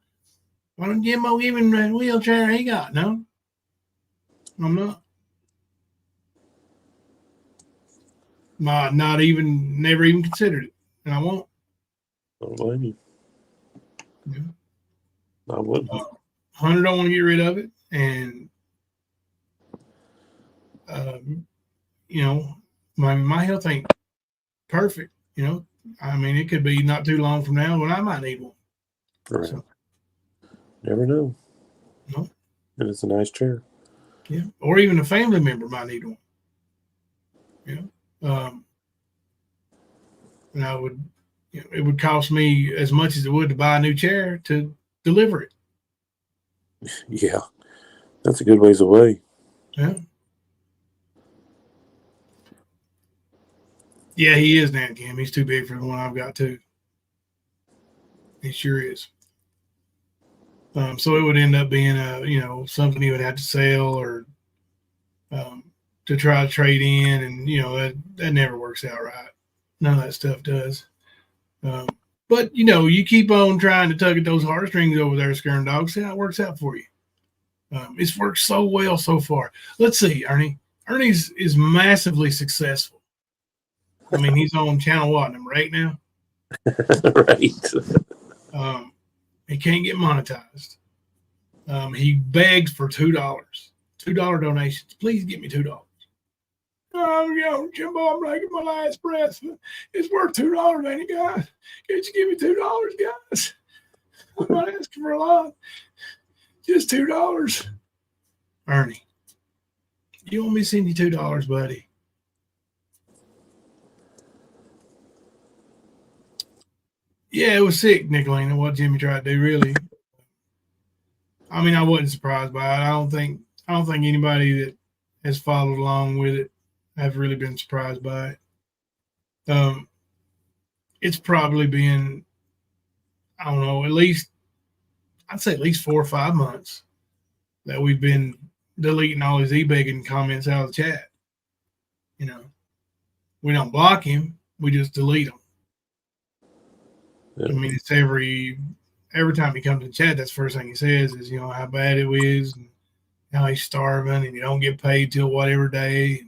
Why don't Jimbo give him that wheelchair he got? No, I'm not. Not even, never even considered it. And I won't. Don't blame you. Yeah. I wouldn't. Hunter don't want to get rid of it. And, you know, my health ain't perfect, you know. I mean, it could be not too long from now when I might need one. Right. So, never know. no. And it's a nice chair. Yeah. Or even a family member might need one. You know. And I would, you know, it would cost me as much as it would to buy a new chair to deliver it. Yeah. That's a good ways away. Yeah. Yeah, he is now, Kim. He's too big for the one I've got too. He sure is. So it would end up being something he would have to sell or to try to trade in, and that never works out right. None of that stuff does. But you keep on trying to tug at those heartstrings over there, Skern Dog. See how it works out for you. It's worked so well so far. Let's see, Ernie. Ernie's is massively successful. I mean, he's on channel what, number 8 now? Right. He can't get monetized. He begs for $2. $2 donations. Please give me $2. Jimbo, I'm making my last breath. It's worth $2, ain't it, guys? Can't you give me $2, guys? I'm not asking for a lot. Just $2. Ernie, you want me to send you $2, buddy? Yeah, it was sick, Nicolina, what Jimmy tried to do, really. I mean, I wasn't surprised by it. I don't think anybody that has followed along with it have really been surprised by it. It's probably been, I don't know, I'd say at least 4 or 5 months that we've been deleting all his e-begging comments out of the chat. We don't block him, we just delete them. I mean, it's every time he comes to chat, that's the first thing he says is, how bad it is and how he's starving and you don't get paid till whatever day.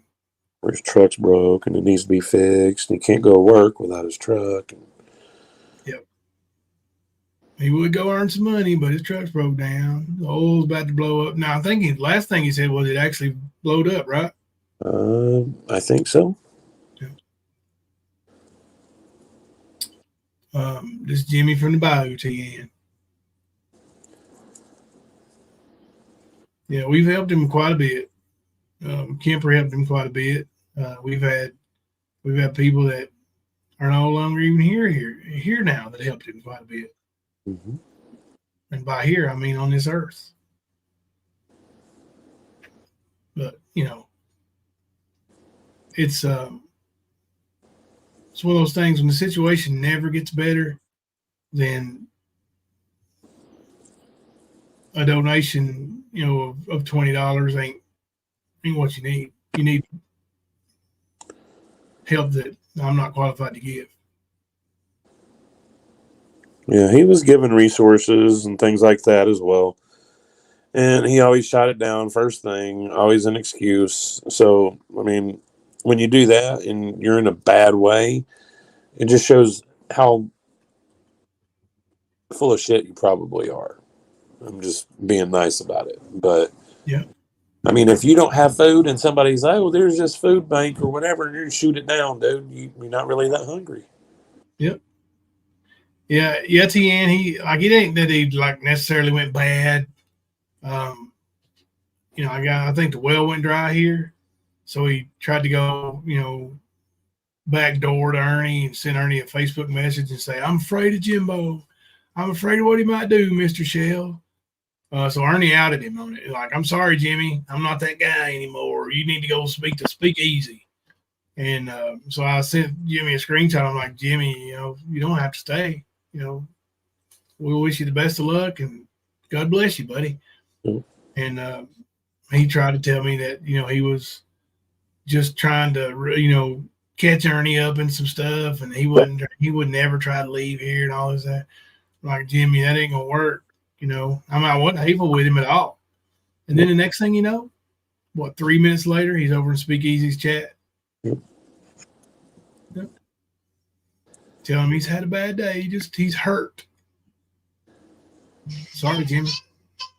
Or his truck's broke and it needs to be fixed. And he can't go to work without his truck. Yep. He would go earn some money, but his truck's broke down. The oil's about to blow up. Now, I think last thing he said was it actually blowed up, right? I think so. This is Jimmy from the Bayou TN. Yeah, we've helped him quite a bit. Kemper helped him quite a bit. We've had people that are no longer even here now that helped him quite a bit. Mm-hmm. And by here, I mean on this earth. But it's one of those things when the situation never gets better, then a donation, of $20 ain't what you need. You need help that I'm not qualified to give. Yeah, he was given resources and things like that as well. And he always shot it down first thing, always an excuse. So, I mean, when you do that and you're in a bad way, it just shows how full of shit you probably are. I'm just being nice about it. But, yeah. I mean, if you don't have food and somebody's like, oh, there's this food bank or whatever, and you shoot it down, dude, you're not really that hungry. Yep. Yeah, TN, it ain't that he necessarily went bad. I think the well went dry here. So he tried to go, back door to Ernie and send Ernie a Facebook message and say, I'm afraid of Jimbo. I'm afraid of what he might do, Mr. Shell. So Ernie outed him on it. I'm sorry, Jimmy. I'm not that guy anymore. You need to go speak easy. And so I sent Jimmy a screenshot. I'm like, Jimmy, you don't have to stay. We wish you the best of luck and God bless you, buddy. Mm-hmm. And he tried to tell me that, he was just trying to, catch Ernie up in some stuff, and he would never try to leave here and all this that. I'm like, Jimmy, that ain't gonna work. I wasn't hateful with him at all. And then the next thing you know, 3 minutes later, he's over in Speakeasy's chat. Yep. Tell him he's had a bad day. He's hurt. Sorry, Jimmy.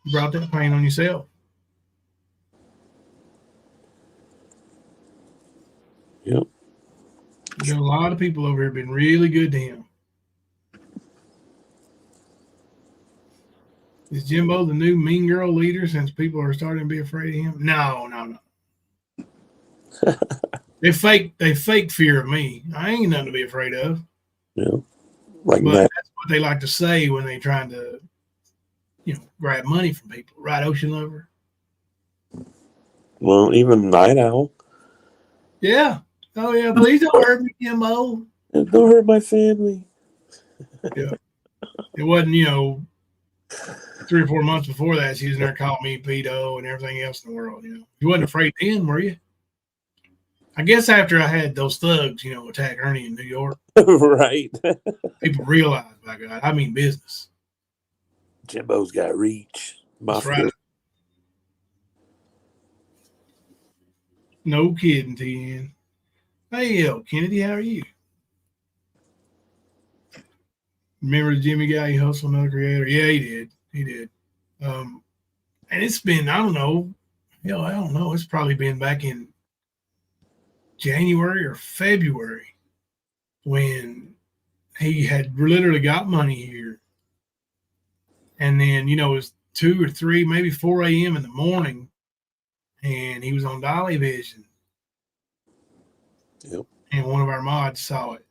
You brought that pain on yourself. Yep. A lot of people over here have been really good to him. Is Jimbo the new mean girl leader since people are starting to be afraid of him? No. They fake fear of me. I ain't nothing to be afraid of. Yeah. But that's what they like to say when they trying to, grab money from people. Right, Ocean Lover? Well, even Night Owl. Yeah. Oh, yeah. Please don't hurt me, Jimbo. Don't hurt my family. Yeah. It wasn't, 3 or 4 months before that, she was in there calling me pedo and everything else in the world. You wasn't afraid then, were you? I guess after I had those thugs, attack Ernie in New York. Right. People realized, by God, I mean business. Jimbo's got reach. That's right. No kidding, TN. Hey, Kennedy, how are you? Remember the Jimmy guy? He hustled another creator. Yeah, he did. And it's been, I don't know. It's probably been back in January or February when he had literally got money here. And then, it was 2 or 3, maybe 4 a.m. in the morning, and he was on Dolly Vision. Yep. And one of our mods saw it,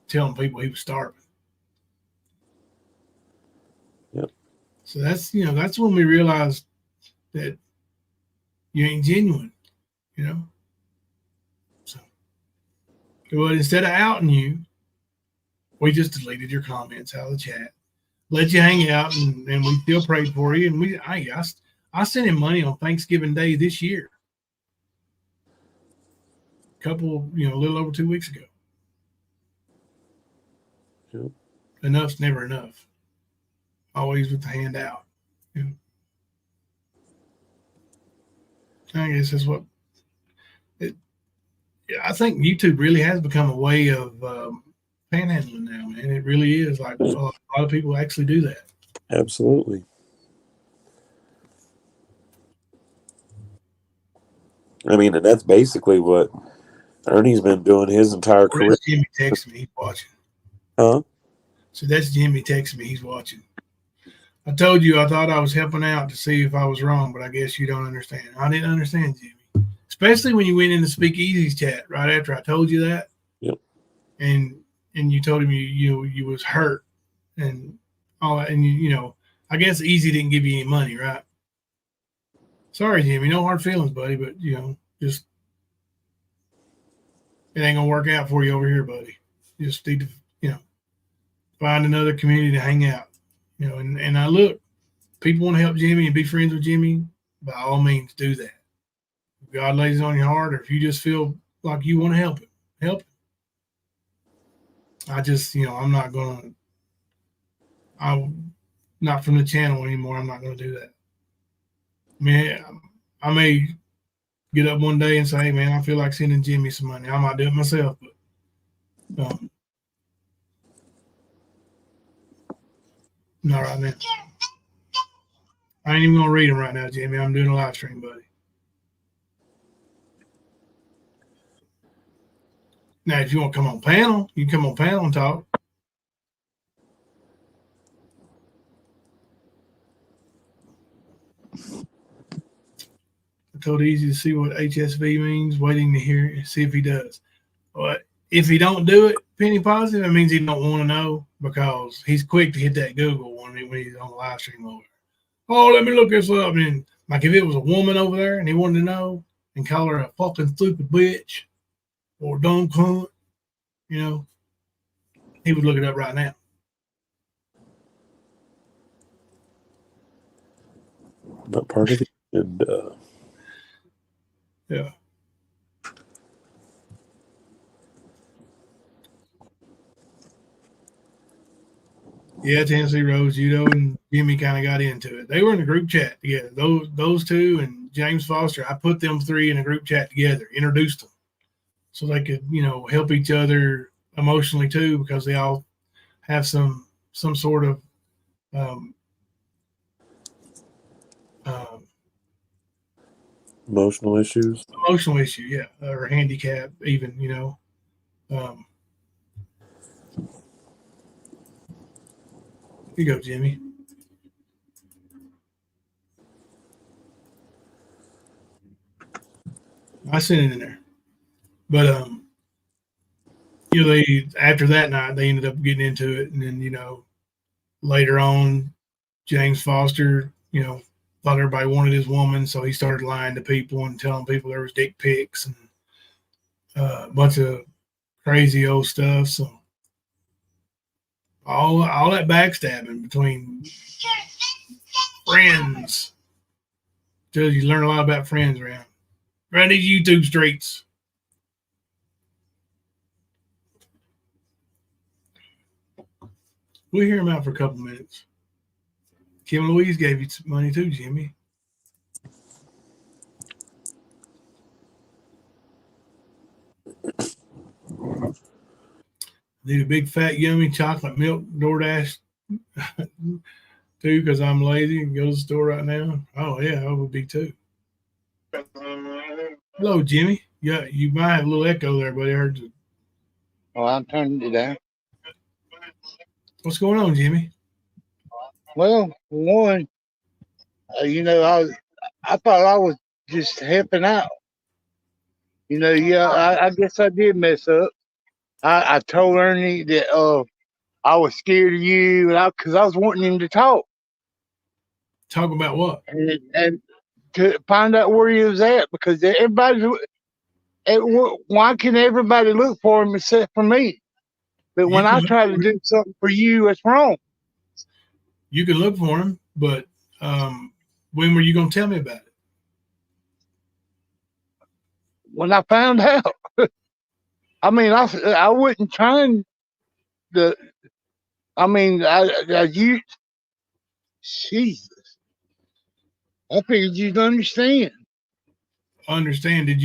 telling people he was starving. Yep. So that's when we realized that you ain't genuine, So, but instead of outing you, we just deleted your comments out of the chat, let you hang out, and we still prayed for you. And I sent him money on Thanksgiving Day this year. A little over 2 weeks ago. Yep. Enough's never enough. Always with the hand out. I guess that's what I think YouTube really has become a way of panhandling now, man. It really is. Like a lot of people actually do that. Absolutely. I mean, and that's basically what Ernie's been doing his entire career. That's Jimmy texting me. He's watching. Huh? So that's Jimmy texting me. He's watching. I told you I thought I was helping out to see if I was wrong, but I guess you don't understand. I didn't understand, Jimmy. Especially when you went in the Speakeasy's chat right after I told you that. Yep. And you told him you was hurt and all that, and I guess Easy didn't give you any money, right? Sorry, Jimmy, no hard feelings, buddy, but just it ain't gonna work out for you over here, buddy. You just need to, find another community to hang out. And I look, people want to help Jimmy and be friends with Jimmy, by all means do that. If God lays it on your heart, or if you just feel like you want to help him, help him. I just, I'm not from the channel anymore. I'm not going to do that. I mean, I may get up one day and say, hey, man, I feel like sending Jimmy some money. I might do it myself, but not right now. I ain't even going to read them right now, Jimmy. I'm doing a live stream, buddy. Now, if you want to come on panel, you can come on panel and talk. I told Easy to see what HSV means, waiting to hear, see if he does. But if he don't do it, penny positive, it means he don't want to know, because he's quick to hit that Google when he's on the live stream over there. Oh, let me look this up. And like if it was a woman over there and he wanted to know and call her a fucking stupid bitch or dumb cunt, he would look it up right now. Not part of the agenda. Yeah. Yeah, Tennessee Rose, Judo, and Jimmy kind of got into it. They were in a group chat together. Those two and James Foster, I put them three in a group chat together, introduced them so they could, help each other emotionally too, because they all have some sort of Emotional issues. Emotional issue, yeah, or handicap, even. Here you go, Jimmy. I sent it in there, but they after that night they ended up getting into it, and then later on, James Foster, thought everybody wanted his woman, so he started lying to people and telling people there was dick pics and a bunch of crazy old stuff. So all that backstabbing between friends. Tells you learn a lot about friends around these YouTube streets. We'll hear him out for a couple minutes. Kim Louise gave you some money too, Jimmy. Need a big fat yummy chocolate milk DoorDash too, because I'm lazy and go to the store right now. Oh yeah, I would be too. Hello, Jimmy. Yeah, you might have a little echo there, but I heard you. Oh, I'm turning it down. What's going on, Jimmy? Well, one, I thought I was just helping out. I guess I did mess up. I told Ernie that I was scared of you, because I was wanting him to talk. Talk about what? And to find out where he was at, because why can everybody look for him except for me? But when I try to do something for you, it's wrong. You can look for him, but when were you going to tell me about it? When I found out. I mean, I wasn't trying to. I mean, Jesus. I figured you'd understand. Understand? Did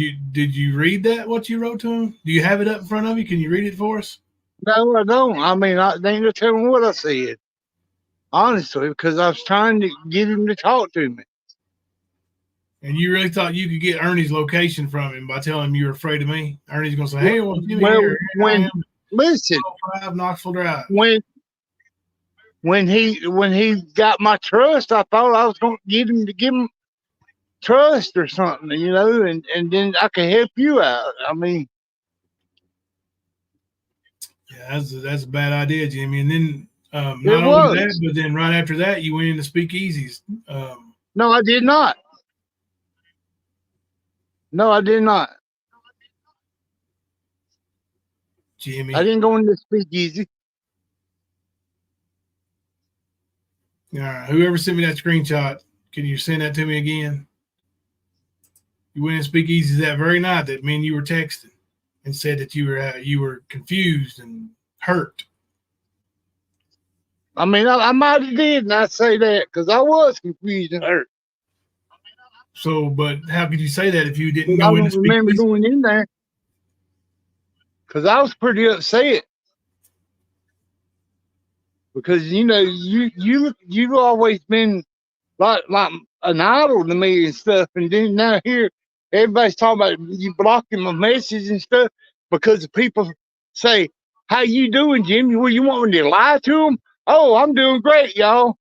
you read that? What you wrote to him? Do you have it up in front of you? Can you read it for us? No, I don't. I mean, they ain't gonna tell me what I said. Honestly, because I was trying to get him to talk to me. And you really thought you could get Ernie's location from him by telling him you were afraid of me? Ernie's gonna say, "Hey, well, Jimmy here I am. Listen, 5 Knoxville Drive." When he got my trust, I thought I was gonna get him to give him trust or something, and then I could help you out. I mean, yeah, that's a bad idea, Jimmy. And then not only that, but then right after that, you went into speakeasies. No, I did not. No, I did not. Jimmy, I didn't go into speakeasy. All right, whoever sent me that screenshot, can you send that to me again? You went in speakeasies that very night that me and you were texting and said that you were confused and hurt. I mean, I might have did not say that because I was confused and hurt. So, but how could you say that if you didn't go in? I into don't remember going in there because I was pretty upset. Because you've always been like an idol to me and stuff, and then now here everybody's talking about you blocking my message and stuff because the people say, "How you doing, Jimmy? Well, you want me to lie to them? Oh, I'm doing great, y'all.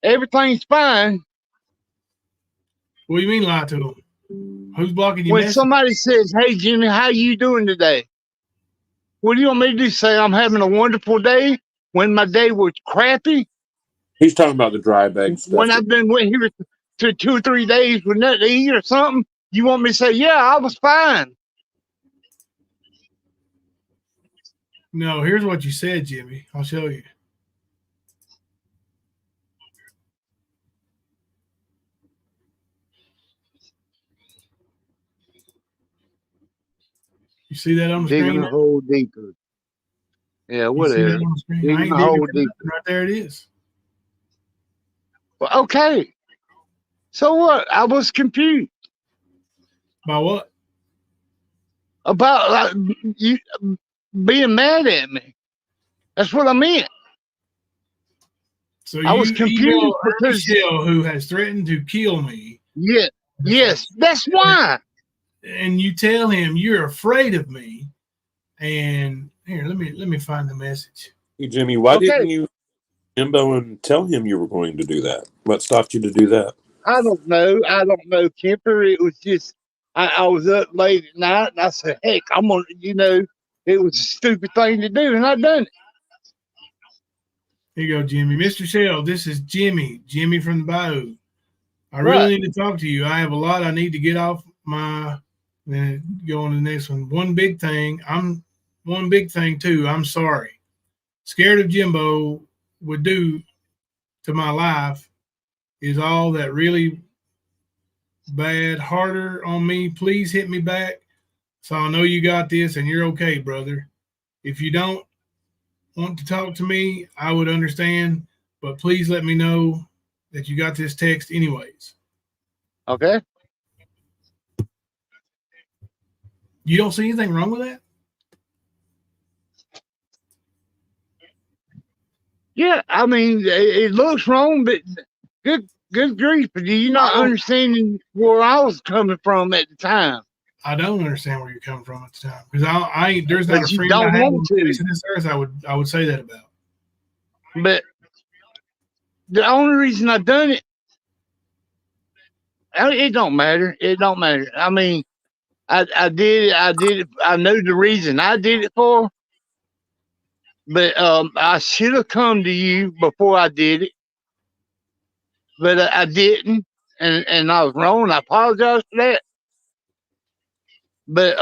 Everything's fine." What do you mean lie to them? Who's blocking your message? When somebody says, "Hey, Jimmy, how you doing today?" What do you want me to do? Say I'm having a wonderful day when my day was crappy? He's talking about the dry bag stuff. When I've been here to 2 or 3 days with nothing to eat or something, you want me to say, "Yeah, I was fine"? No, here's what you said, Jimmy. I'll show you. see that on the Digging screen? a hole deeper. Yeah, You see that whatever. on the screen? I Digging ain't a digging hole for deeper. nothing. Right there it is. Well, okay. So what? I was confused By what? about you being mad at me. That's what I meant. So I was you confused email because Michelle, who has threatened to kill me, yes, that's why. and you tell him you're afraid of me. And here, let me find the message. Hey, Jimmy, why Okay. didn't you Jimbo and tell him you were going to do that? What stopped you to do that? I don't know, Kemper. It was just I was up late at night and I said, heck, I'm gonna, it was a stupid thing to do, and I done it. Here you go, Jimmy. Mr. Shell, this is Jimmy from the Bayou. I Right. really need to talk to you. I have a lot I need to get off my. Then go on to the next one. One big thing too. I'm sorry. Scared of Jimbo would do to my life is all that really bad. Harder on me. Please hit me back. So I know you got this and you're okay, brother. If you don't want to talk to me, I would understand, but please let me know that you got this text anyways. Okay. You don't see anything wrong with that? Yeah, I mean, it looks wrong, but good grief. Do you not understanding where I was coming from at the time? I don't understand where you're coming from at the time, because I ain't. There's not But a you friend I don't have on want the to. face of this earth I would say that about. But the only reason I done it, it don't matter. It don't matter. I mean, I did it. I know the reason I did it for. But I should have come to you before I did it. But I didn't, and I was wrong. I apologize for that. But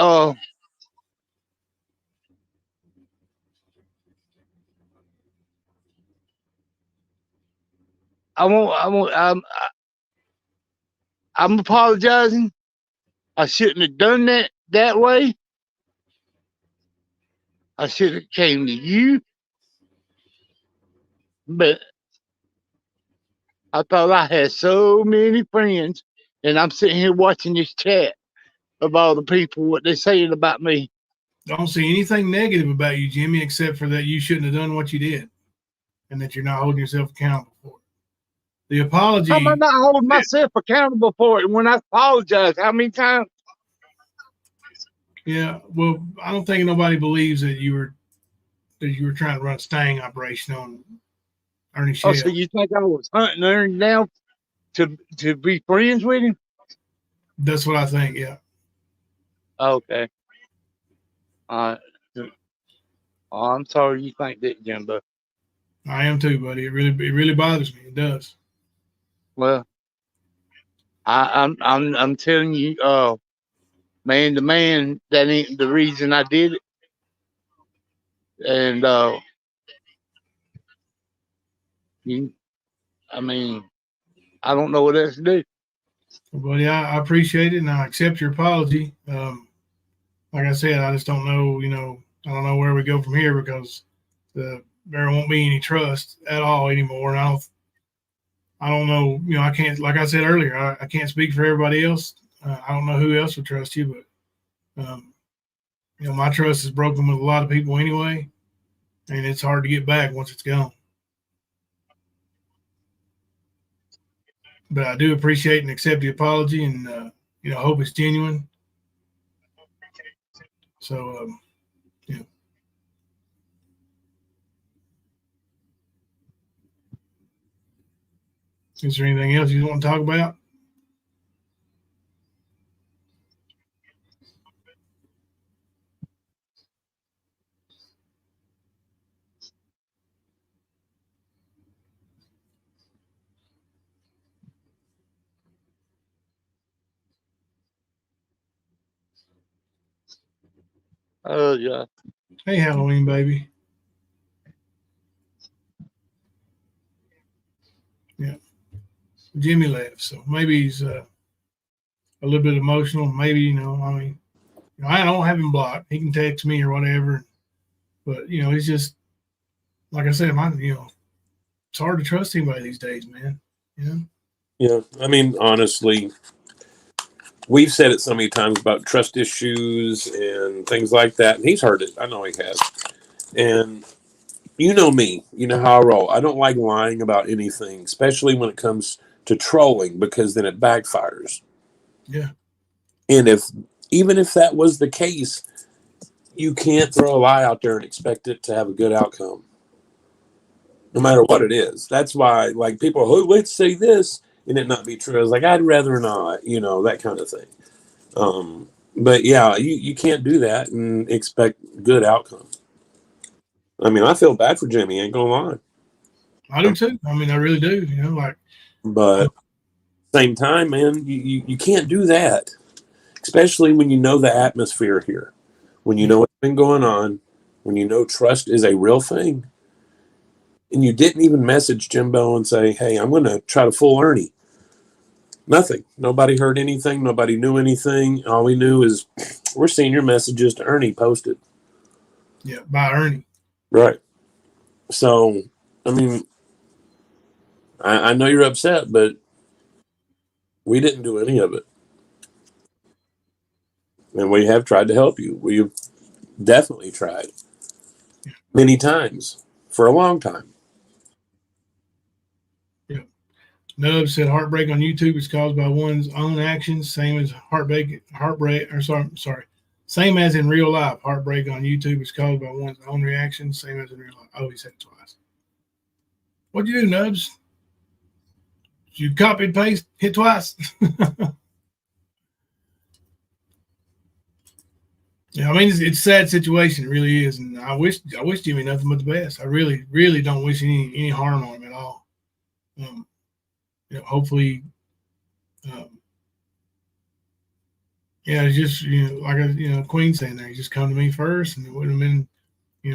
I'm apologizing. I shouldn't have done that way. I should have came to you. But I thought I had so many friends, and I'm sitting here watching this chat of all the people, what they're saying about me. Don't see anything negative about you, Jimmy, except for that you shouldn't have done what you did, and that you're not holding yourself accountable for it. The apology. How am I not holding myself accountable for it when I apologize? How many times? Yeah, well, I don't think nobody believes that you were trying to run a sting operation on Ernie Shell. Oh, so you think I was hunting Ernie down to be friends with him? That's what I think. Yeah. Okay. Oh, I'm sorry you think that, Jimbo. I am too, buddy. It really bothers me. It does. Well, I'm telling you, man to man, that ain't the reason I did it. And I mean, I don't know what else to do. Well, buddy, I appreciate it, and I accept your apology. Like I said, I just don't know. I don't know where we go from here, because there won't be any trust at all anymore. And I don't know. I can't. Like I said earlier, I can't speak for everybody else. I don't know who else would trust you, but my trust is broken with a lot of people anyway, and it's hard to get back once it's gone. But I do appreciate and accept the apology, and hope it's genuine. So, is there anything else you want to talk about? Oh yeah. Hey, Halloween baby. Yeah, Jimmy left, so maybe he's a little bit emotional. Maybe I mean, I don't have him blocked. He can text me or whatever. But, it's just, like I said, it's hard to trust anybody these days, man. Yeah. I mean, honestly, we've said it so many times about trust issues and things like that. And he's heard it. I know he has. And you know me. You know how I roll. I don't like lying about anything, especially when it comes to trolling, because then it backfires. Yeah. And even if that was the case, you can't throw a lie out there and expect it to have a good outcome, no matter what it is. That's why, like, people are, oh, let's say this, and it not be true. I was like, I'd rather not, that kind of thing. But yeah, you can't do that and expect good outcome. I mean, I feel bad for Jimmy, ain't gonna lie. I do too. I mean, I really do, But same time, man, you can't do that, especially when you know the atmosphere here, when you know what's been going on, when you know trust is a real thing, and you didn't even message Jimbo and say, hey, I'm going to try to fool Ernie. Nothing. Nobody heard anything. Nobody knew anything. All we knew is we're seeing your messages to Ernie posted. Yeah, by Ernie. Right. So, I mean, I know you're upset, but we didn't do any of it. And we have tried to help you. We've definitely tried many times for a long time. Yeah. Nub said heartbreak on YouTube is caused by one's own actions, same as same as in real life. Heartbreak on YouTube is caused by one's own reactions, same as in real life. Oh, he said it twice. What'd you do, Nubs? Did you copy and paste, hit twice? Yeah, I mean, it's a sad situation. It really is. And I wish Jimmy nothing but the best. I really, really don't wish any harm on him at all. Hopefully, it's just, like, Queen saying there, he just come to me first, and it would have been,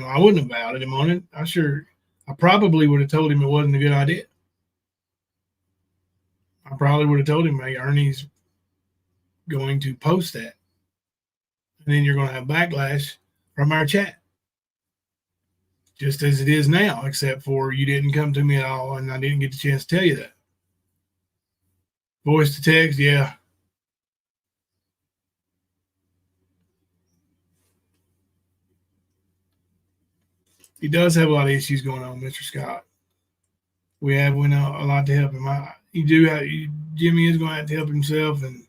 I wouldn't have outed him on it. I probably would have told him it wasn't a good idea. I probably would have told him, hey, Ernie's going to post that. And then you're going to have backlash from our chat. Just as it is now, except for you didn't come to me at all, and I didn't get the chance to tell you that. Voice to text, yeah. He does have a lot of issues going on, Mr. Scott. We went out a lot to help him. Jimmy is going to have to help himself, and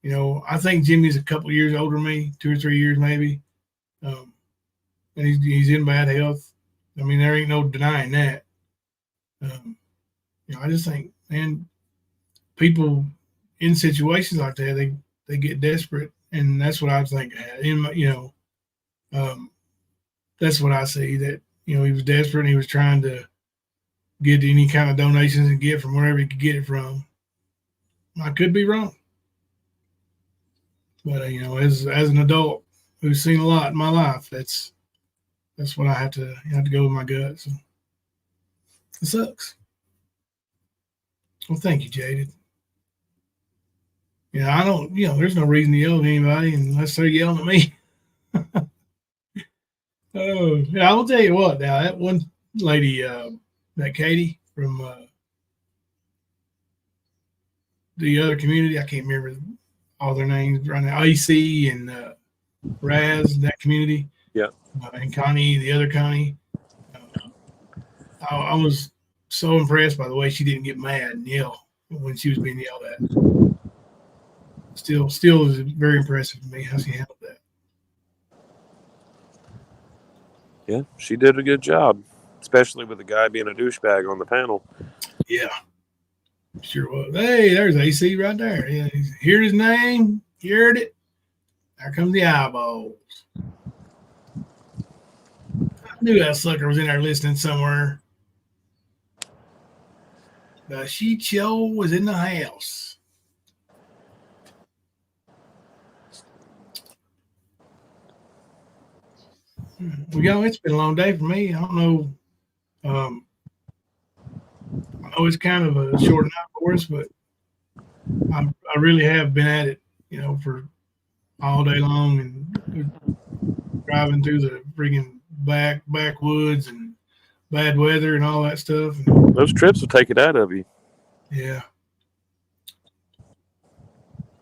I think Jimmy's a couple of years older than me, 2 or 3 years maybe, and he's in bad health. I mean, there ain't no denying that. I just think, man, people in situations like that, they get desperate, and that's what I think. That's what I see. That he was desperate, and he was trying to get any kind of donations and get from wherever he could get it from. I could be wrong, but as an adult who's seen a lot in my life, that's what I have to go with my gut. So it sucks. Well, thank you, Jaded. I don't, there's no reason to yell at anybody unless they're yelling at me. Oh, yeah, I will tell you what. Now, that one lady, that Katie from the other community, I can't remember all their names right now. AC and Raz, that community. Yeah. And Connie, the other Connie. I was so impressed by the way she didn't get mad and yell when she was being yelled at. Still is very impressive to me how she handled that. Yeah, she did a good job, especially with the guy being a douchebag on the panel. Yeah, sure was. Hey, there's AC right there. Yeah, heard his name, heard it. There comes the eyeballs. I knew that sucker was in there listening somewhere. The sheet show was in the house. Well, it's been a long day for me. I don't know. I know it's kind of a short night for us, but I really have been at it, for all day long and driving through the friggin' backwoods and bad weather and all that stuff. Those trips will take it out of you. Yeah.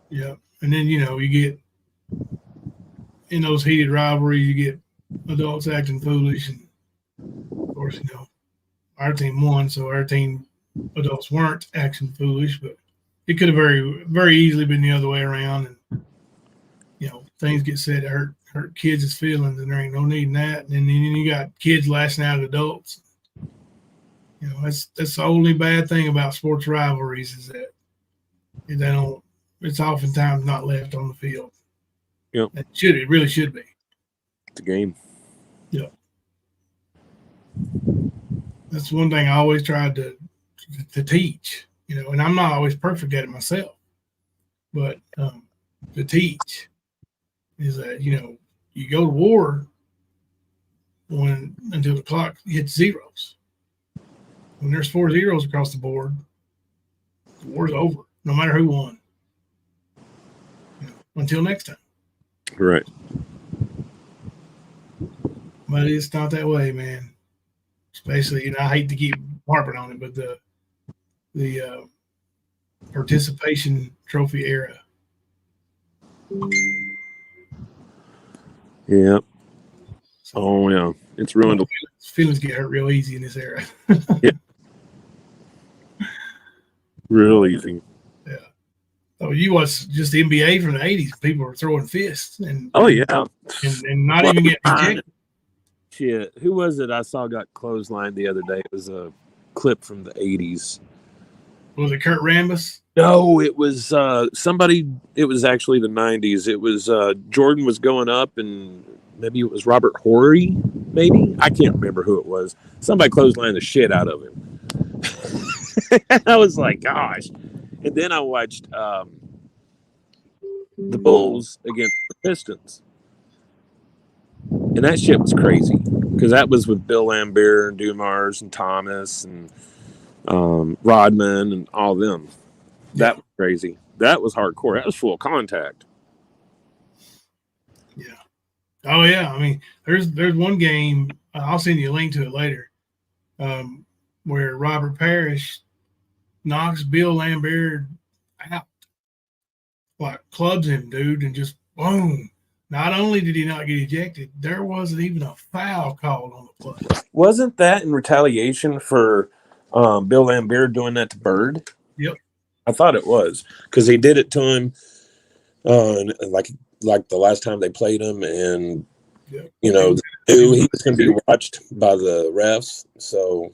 Yeah. And then, you get in those heated rivalries, you get adults acting foolish. And of course, our team won, so our team adults weren't acting foolish, but it could have very, very easily been the other way around. And, things get said that hurt kids' feelings, and there ain't no need in that. And then you got kids lashing out at adults. That's the only bad thing about sports rivalries is that it's oftentimes not left on the field. Yep. It really should be. It's a game. Yeah. That's one thing I always tried to teach, and I'm not always perfect at it myself, but to teach is that, you go to war until the clock hits zeros. When there's 4 zeros across the board, the war's over, no matter who won. Until next time. Right. But it's not that way, man. Especially, I hate to keep harping on it, but the participation trophy era. Yeah. Oh, yeah. It's ruined. Feelings get hurt real easy in this era. Yeah. Real easy. Yeah. Oh, you watch just the NBA from the 80s. People were throwing fists. And not even getting ejected. Shit. Who was it I saw got clotheslined the other day? It was a clip from the 80s. Was it Kurt Rambis? No, it was somebody. It was actually the 90s. It was Jordan was going up, and maybe it was Robert Horry. Maybe I can't remember who it was. Somebody clotheslined the shit out of him. I was like, gosh. And then I watched the Bulls against the Pistons, and that shit was crazy because that was with Bill Laimbeer and Dumars and Thomas and Rodman and all them. That was crazy. That was hardcore. That was full contact. Yeah. Oh yeah. I mean, there's one game. I'll send you a link to it later, where Robert Parrish knocks Bill Laimbeer out, like clubs him, dude, and just boom. Not only did he not get ejected, there wasn't even a foul called on the play. Wasn't that in retaliation for Bill Laimbeer doing that to Bird? Yep. I thought it was because he did it to him, like the last time they played him, and he was going to be watched by the refs. So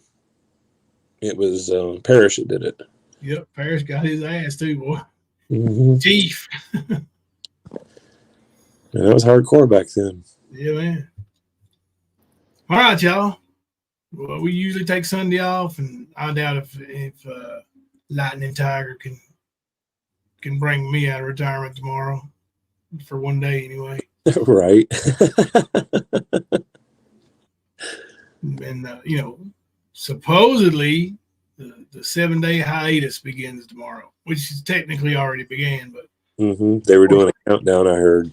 it was Parrish that did it. Yep, Parrish got his ass too, boy. Mm-hmm. Chief. Yeah, that was hardcore back then. Yeah, man. All right, y'all. Well, we usually take Sunday off, and I doubt if Lightning Tiger can bring me out of retirement tomorrow for one day anyway. Right. And supposedly the 7-day hiatus begins tomorrow, which is technically already began, but they were doing a countdown, I heard.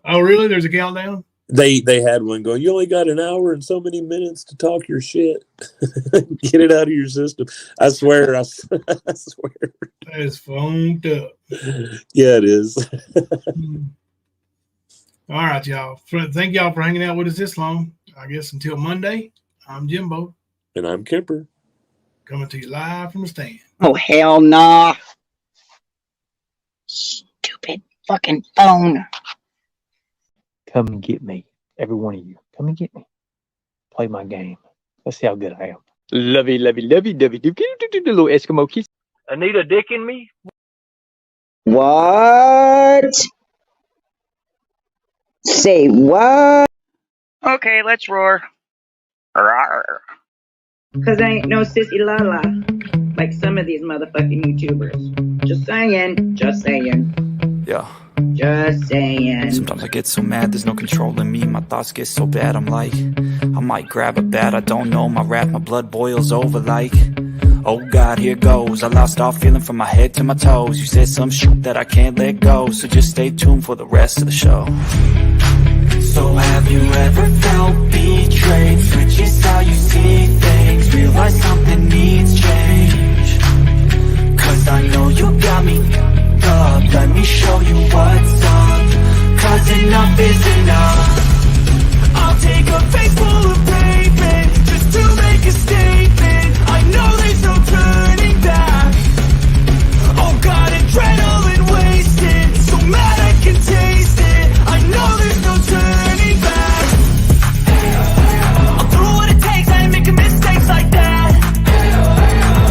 Oh, really? There's a countdown? They had one going, you only got an hour and so many minutes to talk your shit. Get it out of your system. I swear. I swear. That is phoned up. Yeah, it is. All right, y'all. Thank y'all for hanging out with us this long. I guess until Monday, I'm Jimbo. And I'm Kemper. Coming to you live from the stand. Oh, hell nah. Stupid fucking phone. Come and get me. Every one of you. Come and get me. Play my game. Let's see how good I am. Lovey, lovey, lovey, lovey, do little Eskimo kiss. I need a dick in me. What? Say what? Okay, let's roar. Rawr. Cause I ain't no sissy lala like some of these motherfucking YouTubers. Just saying. Just saying. Yeah. Just saying. Sometimes I get so mad, there's no controlling me. My thoughts get so bad, I'm like, I might grab a bat, I don't know. My blood boils over like, Oh God, here goes. I lost all feeling from my head to my toes. You said some shit that I can't let go, so just stay tuned for the rest of the show. So have you ever felt betrayed? Switches how you see things, realize something needs change. Cause I know you got me up, let me show you what's up. Cause enough is enough. I'll take a face full of pavement just to make a statement. I know there's no turning back. Oh God, adrenaline wasted, so mad I can taste it. I know there's no turning back. I'll do what it takes, I ain't making mistakes like that.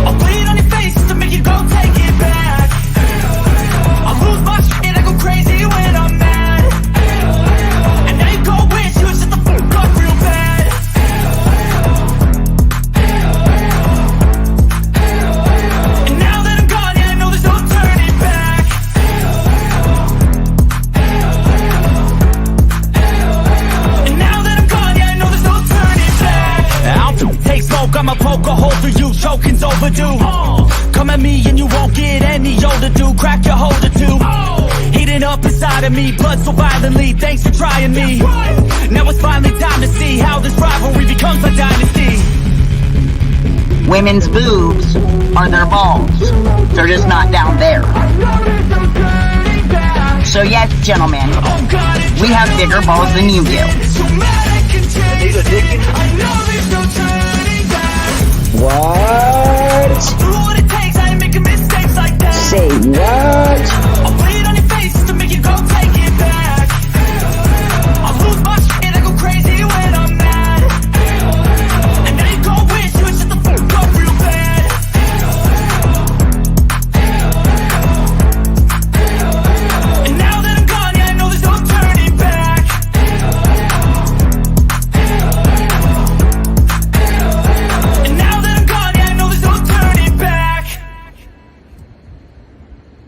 I'll bleed on your face just to make you go take it back. I'll lose my shit, I go crazy when I'm mad. And now you go wish you was just the fuck up real bad. And now that I'm gone, yeah, I know there's no turning back. And now that I'm gone, yeah, I know there's no turning back. I'll take smoke, I'ma poke a hole through you, choking's overdue. Come at me and you won't get any older, dude. Crack your holder too. Heating up inside of me, blood so violently. Thanks for trying me. Now it's finally time to see how this rivalry becomes a dynasty. Women's boobs are their balls. They're just not down there. So yes, gentlemen, we have bigger balls than you do. Need a dick in? What?